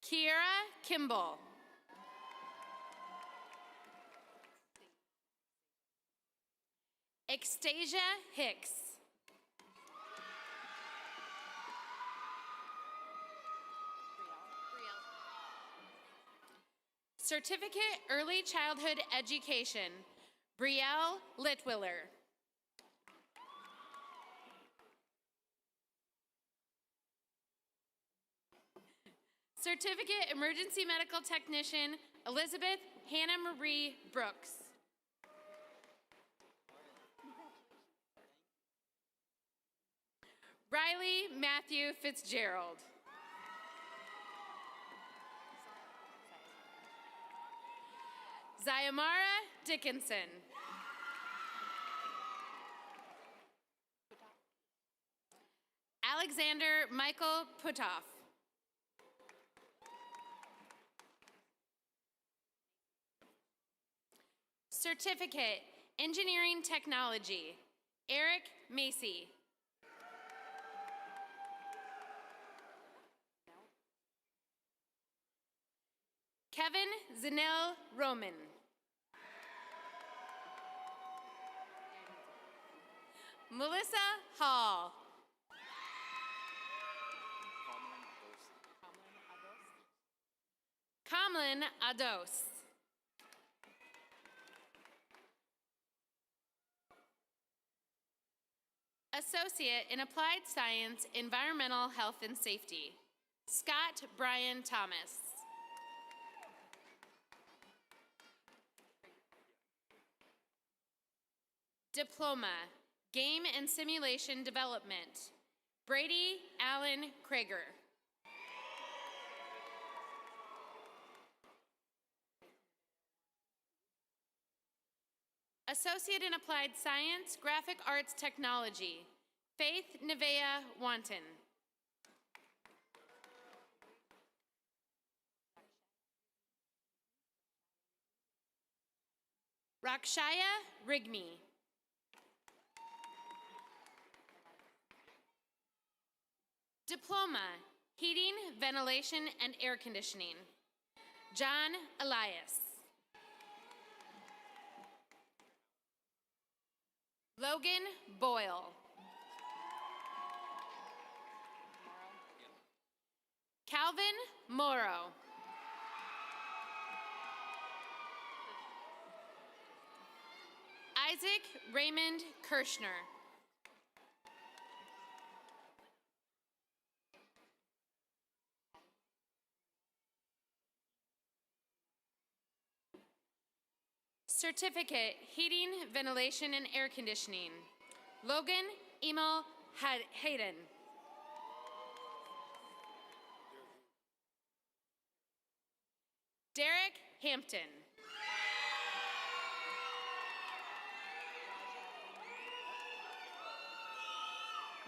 Kiera Kimball. Extasia Hicks. Certificate Early Childhood Education, Brielle Litwiller. Certificate Emergency Medical Technician, Elizabeth Hannah Marie Brooks. Riley Matthew Fitzgerald. Zayamara Dickinson. Alexander Michael Putoff. Certificate Engineering Technology, Eric Macy. Kevin Zanel Roman. Melissa Hall. Kamlin Ados. Associate in Applied Science, Environmental Health and Safety, Scott Brian Thomas. Diploma, Game and Simulation Development, Brady Allen Krager. Associate in Applied Science, Graphic Arts Technology, Faith Nevea Wanton. Rakshaya Rigmi. Diploma, Heating, Ventilation, and Air Conditioning, John Elias. Logan Boyle. Calvin Morrow. Isaac Raymond Kirschner. Certificate, Heating, Ventilation, and Air Conditioning, Logan Emil Hayden. Derek Hampton.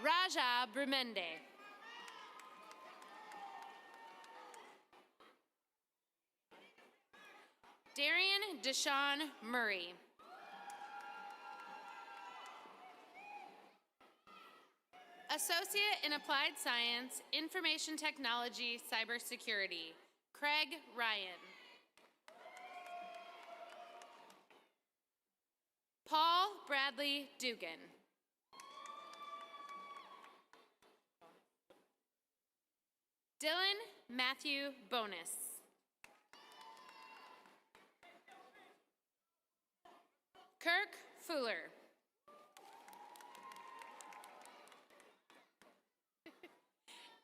Raja Brumende. Darian Deshawn Murray. Associate in Applied Science, Information Technology, Cybersecurity, Craig Ryan. Paul Bradley Dugan. Dylan Matthew Bonus. Kirk Fuller.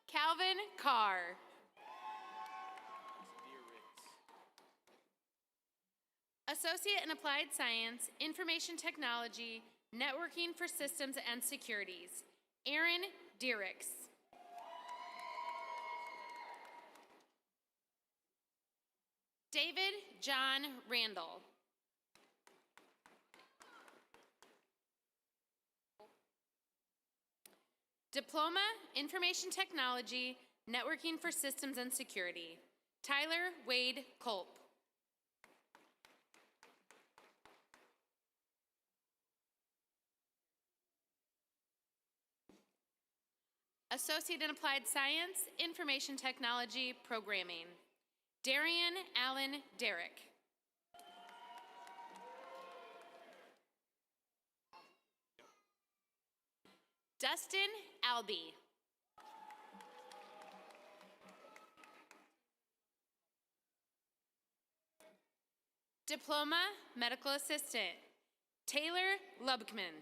Calvin Carr. Associate in Applied Science, Information Technology, Networking for Systems and Securities, Aaron Diericks. David John Randall. Diploma, Information Technology, Networking for Systems and Security, Tyler Wade Culp. Associate in Applied Science, Information Technology, Programming, Darian Allen Derrick. Dustin Albee. Diploma, Medical Assistant, Taylor Lubkman.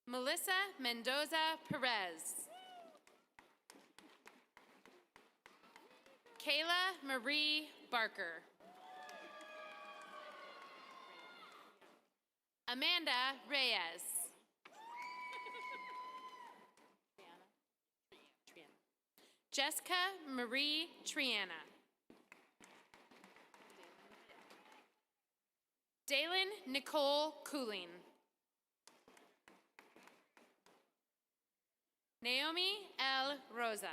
Melissa Mendoza Perez. Kayla Marie Barker. Amanda Reyes. Jessica Marie Triana. Dalen Nicole Cooling. Naomi L. Rosa.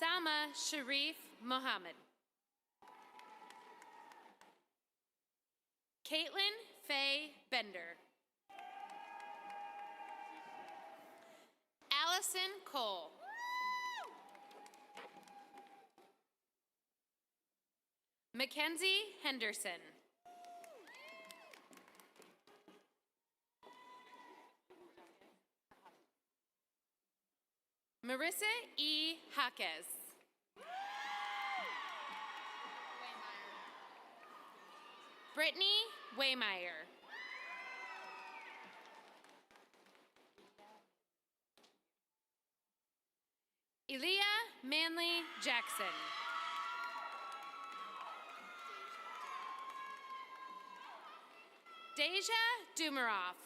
Salma Sharif Mohammed. Caitlin Faye Bender. Allison Cole. Mackenzie Henderson. Marissa E. Jaquez. Brittany Waymeyer. Elia Manley Jackson. Deja Dumaroff.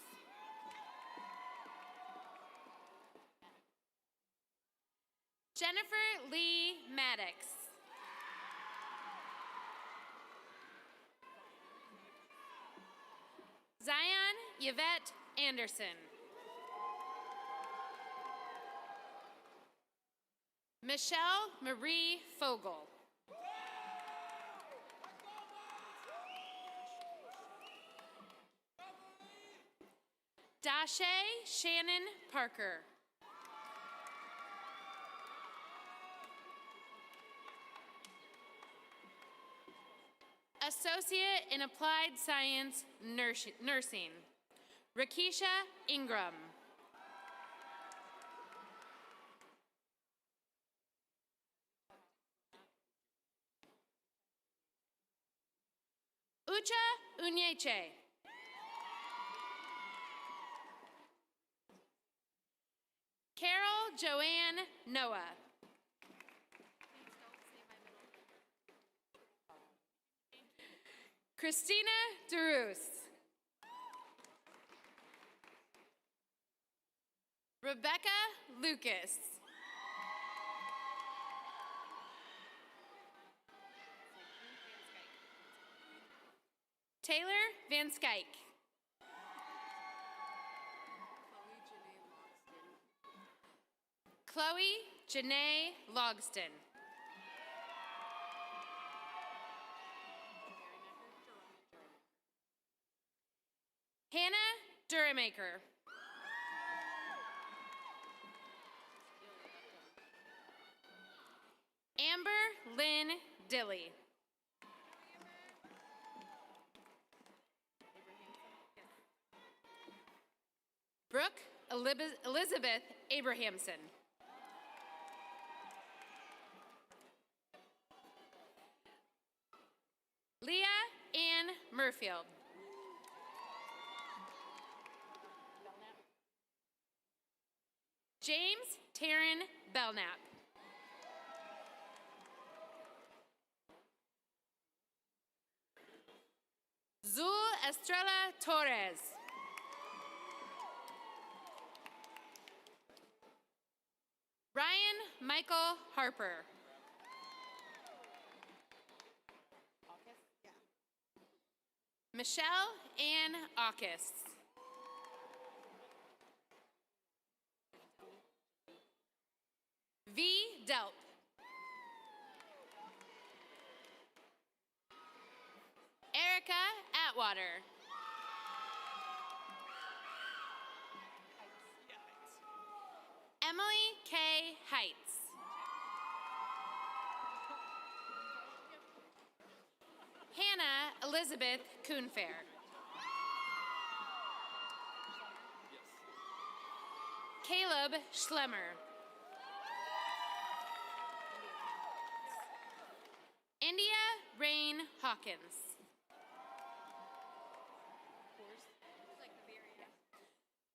Jennifer Lee Maddox. Zion Yvette Anderson. Michelle Marie Fogel. Dashe Shannon Parker. Associate in Applied Science Nursing, Rakisha Ingram. Ucha Unyeche. Carol Joanne Noah. Christina DeRuse. Rebecca Lucas. Taylor Van Skyke. Chloe Janae Logston. Hannah Duramaker. Amber Lynn Dilly. Brooke Elizabeth Abrahamson. Leah Ann Murfield. James Taryn Belknap. Zul Estrella Torres. Ryan Michael Harper. Michelle Ann Aukus. V. Delp. Erica Atwater. Emily K. Heights. Hannah Elizabeth Kuhnfair. Caleb Schlemmer. India Rain Hawkins.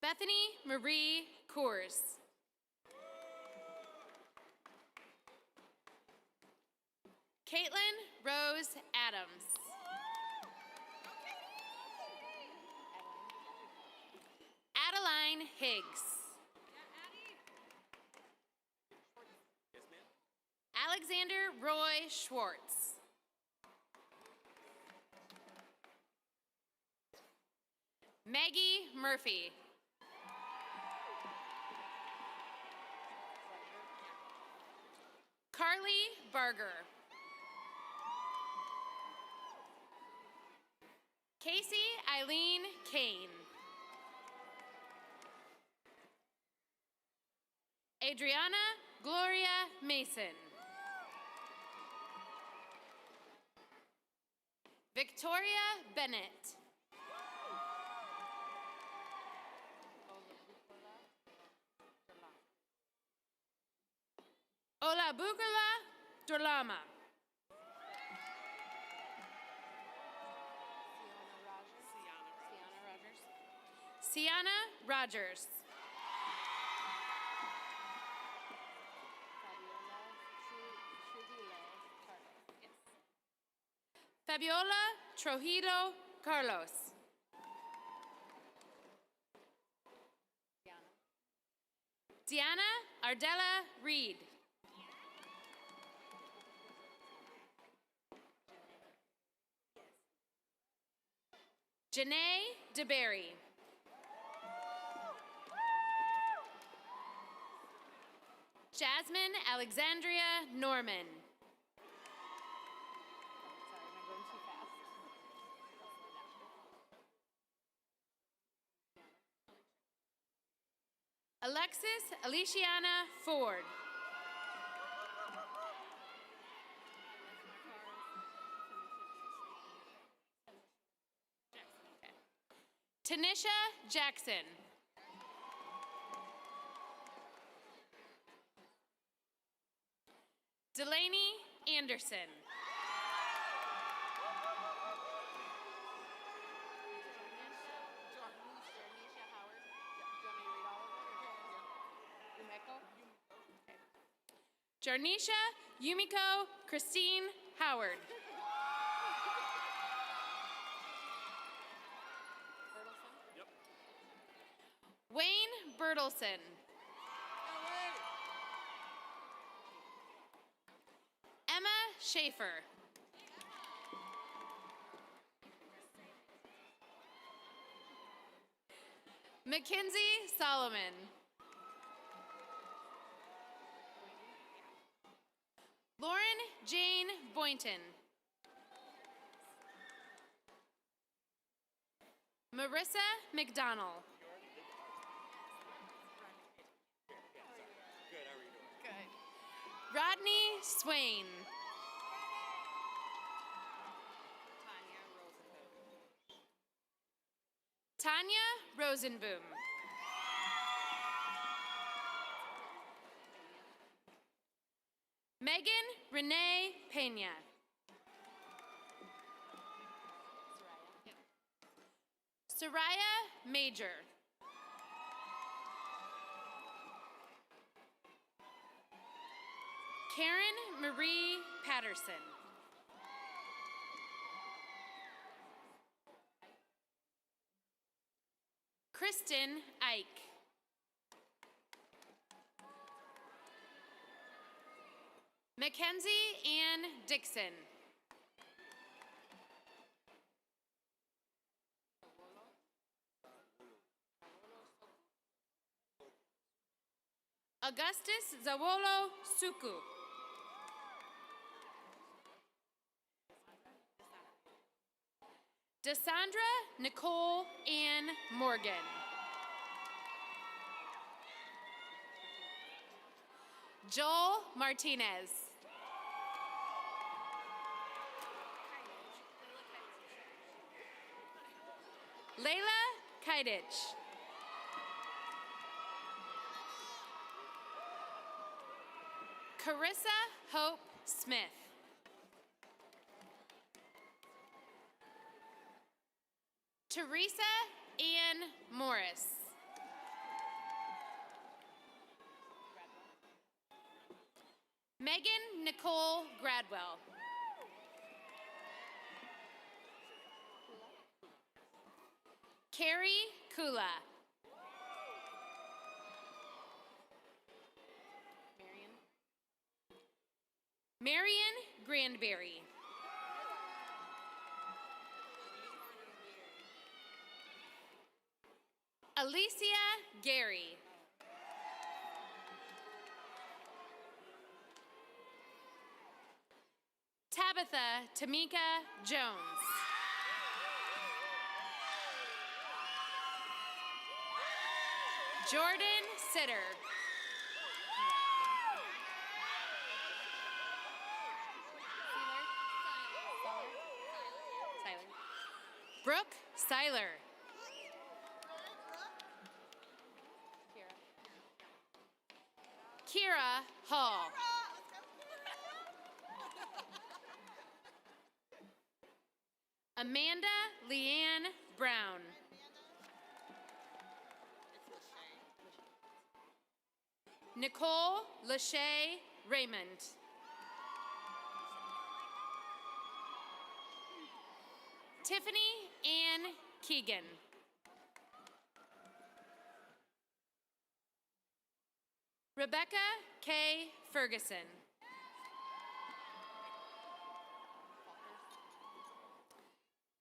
Bethany Marie Coors. Caitlin Rose Adams. Adeline Higgs. Alexander Roy Schwartz. Maggie Murphy. Carly Barger. Casey Eileen Kane. Adriana Gloria Mason. Victoria Bennett. Olabukala Dorlama. Sienna Rogers. Fabiola Trujillo Carlos. Diana Ardella Reed. Janae DeBerry. Jasmine Alexandria Norman. Alexis Aliciana Ford. Tanisha Jackson. Delaney Anderson. Jarnisha Yumiko Christine Howard. Wayne Bertelson. Emma Schaefer. Mackenzie Solomon. Lauren Jane Boynton. Marissa McDonnell. Rodney Swain. Tanya Rosenboom. Megan Renee Pena. Soraya Major. Karen Marie Patterson. Kristen Ike. Mackenzie Ann Dixon. Augustus Zawolo Suku. Desandra Nicole Ann Morgan. Joel Martinez. Layla Kaidich. Carissa Hope Smith. Teresa Ann Morris. Megan Nicole Gradwell. Carrie Kula. Marion Grandberry. Alicia Gary. Tabitha Tamika Jones. Jordan Sitter. Brooke Seiler. Kira Hall. Amanda Leanne Brown. Nicole Lachey Raymond. Tiffany Ann Keegan. Rebecca K. Ferguson.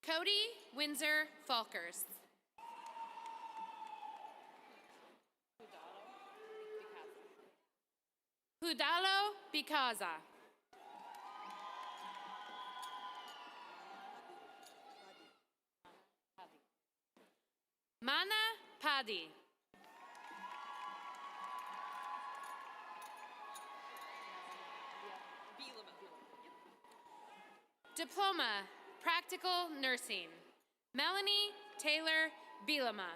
Cody Windsor Falkers. Hudalo Bikaza. Mana Padi. Diploma, Practical Nursing. Melanie Taylor Bielema.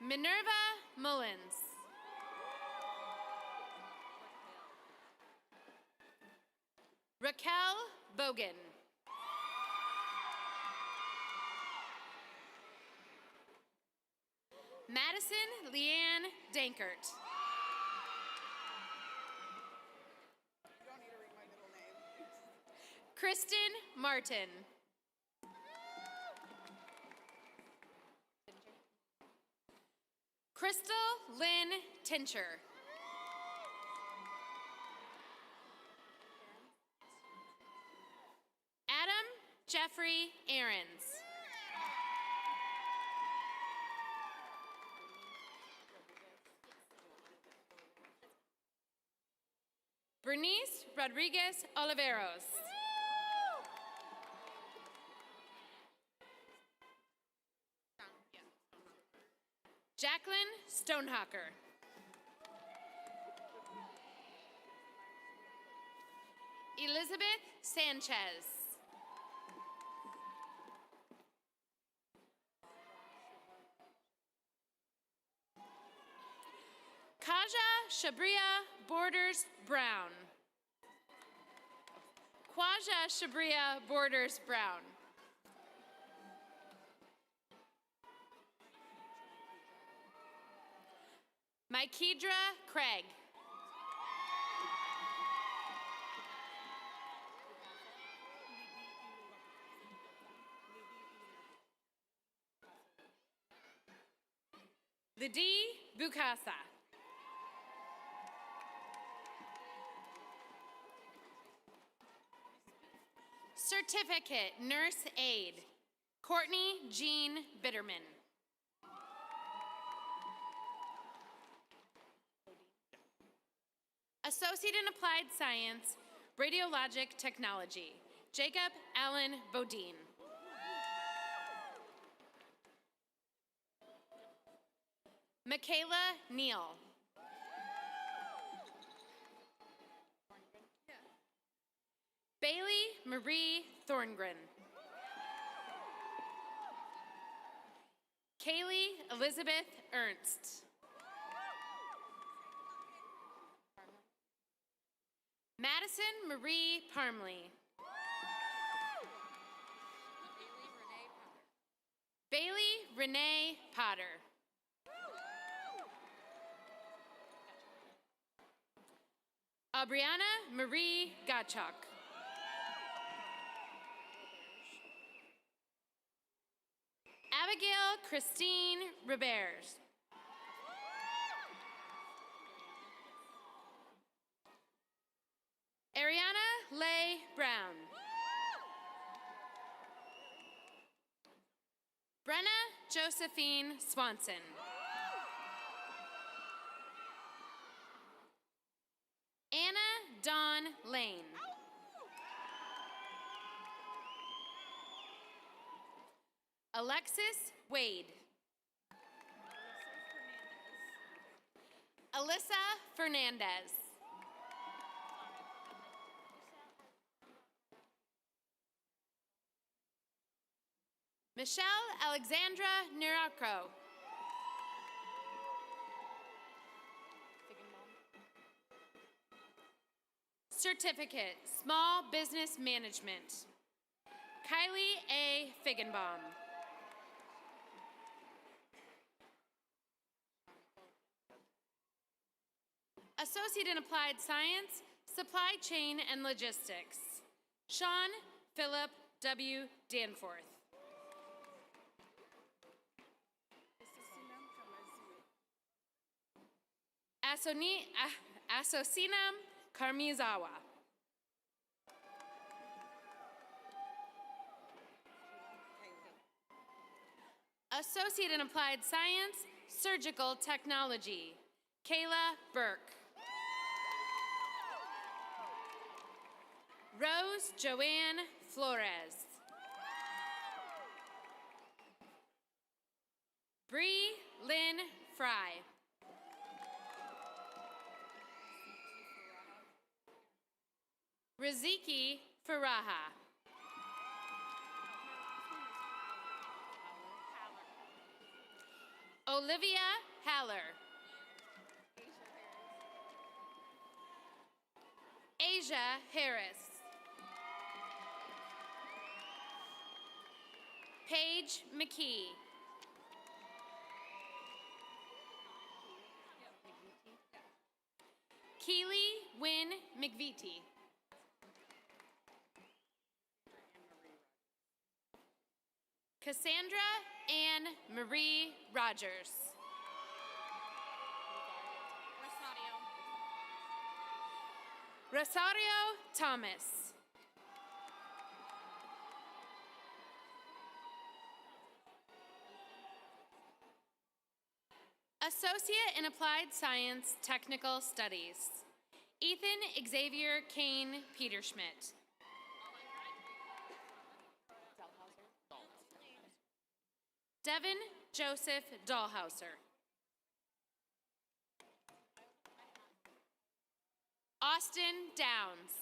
Minerva Mullins. Raquel Bogan. Madison Leanne Dankert. Kristen Martin. Crystal Lynn Tincher. Adam Jeffrey Aarons. Bernice Rodriguez Oliveros. Jacqueline Stonehocker. Elizabeth Sanchez. Kaja Shabria Borders Brown. Kwaja Shabria Borders Brown. Mykidra Craig. Lidi Bukasa. Certificate Nurse Aide. Courtney Jean Bitterman. Associate in Applied Science, Radiologic Technology, Jacob Allen Bodine. Michaela Neal. Bailey Marie Thorngren. Kaylee Elizabeth Ernst. Madison Marie Parmley. Bailey Renee Potter. Aubriana Marie Gottschalk. Abigail Christine Ribers. Ariana Leigh Brown. Brenna Josephine Swanson. Anna Dawn Lane. Alexis Wade. Alyssa Fernandez. Michelle Alexandra Niracro. Certificate, Small Business Management. Kylie A. Figgenbaum. Associate in Applied Science, Supply Chain and Logistics. Sean Philip W. Danforth. Asosinam Karmizawa. Associate in Applied Science, Surgical Technology. Kayla Burke. Rose Joanne Flores. Bree Lynn Fry. Riziki Faraha. Olivia Haller. Asia Harris. Paige McKee. Keely Wynn McVitie. Cassandra Ann Marie Rogers. Rosario Thomas. Associate in Applied Science Technical Studies. Ethan Xavier Kane Peterschmidt. Devin Joseph Dahlhauser. Austin Downs.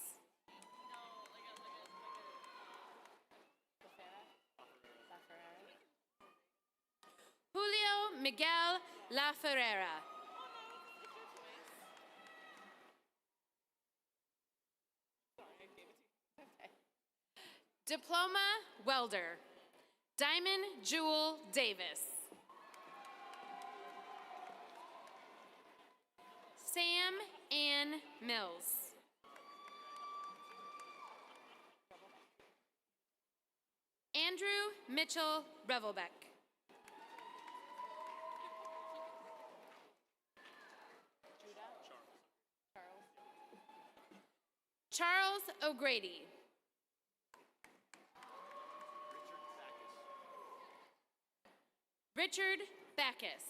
Julio Miguel La Ferrera. Diploma Welder. Diamond Jewel Davis. Sam Ann Mills. Andrew Mitchell Revelbeck. Charles O'Grady. Richard Backus.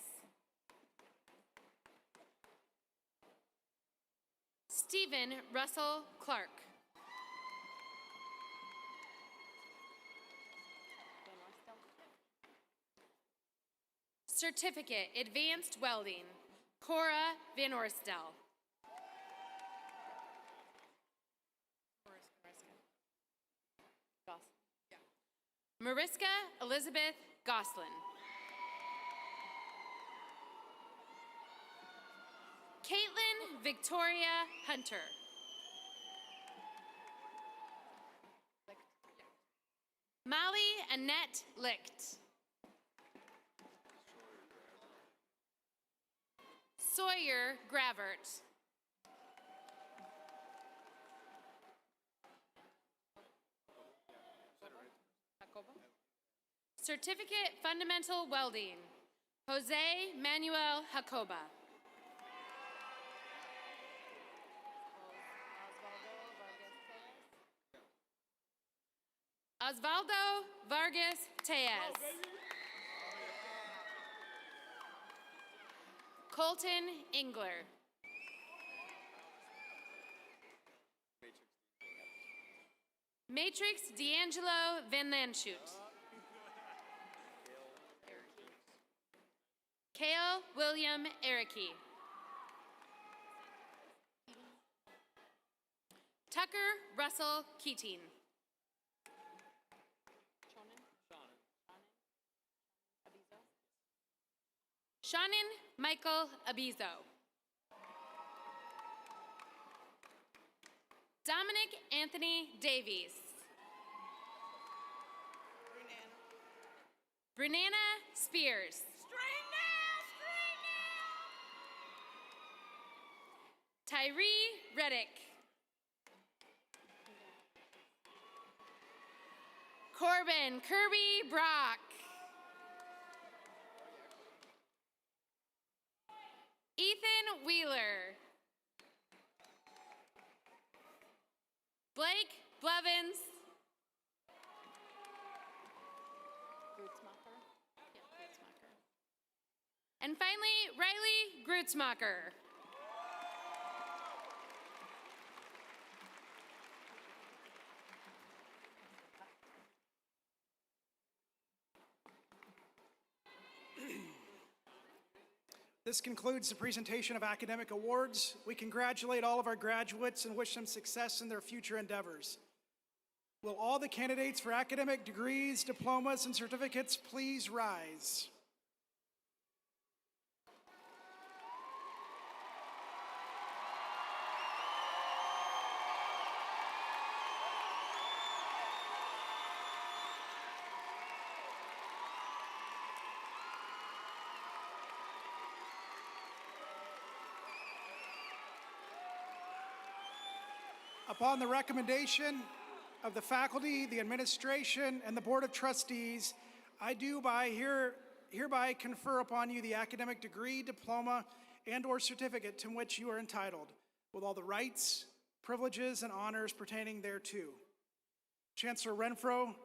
Stephen Russell Clark. Certificate, Advanced Welding, Cora Van Orstel. Mariska Elizabeth Goslin. Victoria Hunter. Molly Annette Licht. Sawyer Gravert. Certificate Fundamental Welding, Jose Manuel Jacoba. Osvaldo Vargas Tejas. Colton Engler. Matrix D'Angelo Van Lanschut. Kale William Ericke. Tucker Russell Keating. Shannon Michael Abizo. Dominic Anthony Davies. Brunana Spears. Tyree Reddick. Corbin Kirby Brock. Ethan Wheeler. Blake Blevins. And finally, Riley Grutzmacher. This concludes the presentation of academic awards. We congratulate all of our graduates and wish them success in their future endeavors. Will all the candidates for academic degrees, diplomas, and certificates please rise? Upon the recommendation of the faculty, the administration, and the Board of Trustees, I do hereby confer upon you the academic degree, diploma, and/or certificate to which you are entitled, with all the rights, privileges, and honors pertaining thereto. Chancellor Renfro,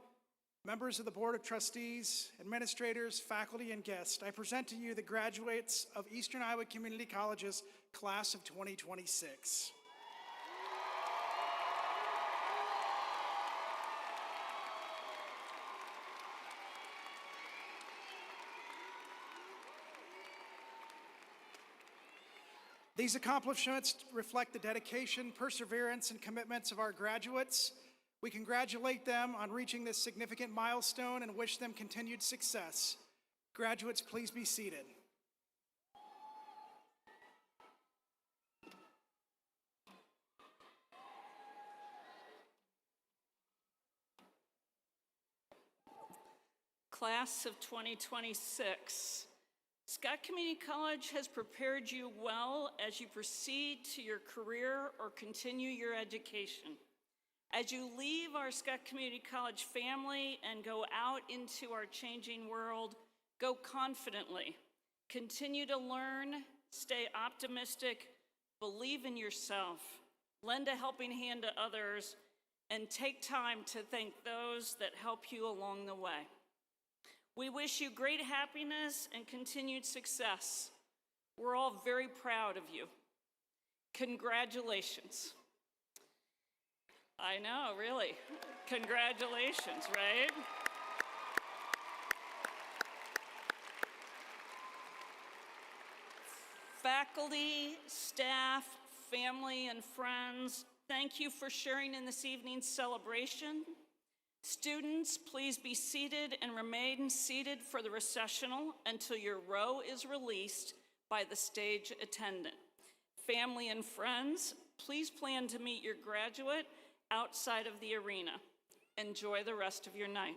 members of the Board of Trustees, administrators, faculty, and guests, I present to you the graduates of Eastern Iowa Community College's class of 2026. These accomplishments reflect the dedication, perseverance, and commitments of our graduates. We congratulate them on reaching this significant milestone and wish them continued success. Graduates, please be seated. Class of 2026. Scott Community College has prepared you well as you proceed to your career or continue your education. As you leave our Scott Community College family and go out into our changing world, go confidently. Continue to learn, stay optimistic, believe in yourself, lend a helping hand to others, and take time to thank those that help you along the way. We wish you great happiness and continued success. We're all very proud of you. Congratulations. I know, really. Congratulations, right? Faculty, staff, family, and friends, thank you for sharing in this evening's celebration. Students, please be seated and remain seated for the recessional until your row is released by the stage attendant. Family and friends, please plan to meet your graduate outside of the arena. Enjoy the rest of your night.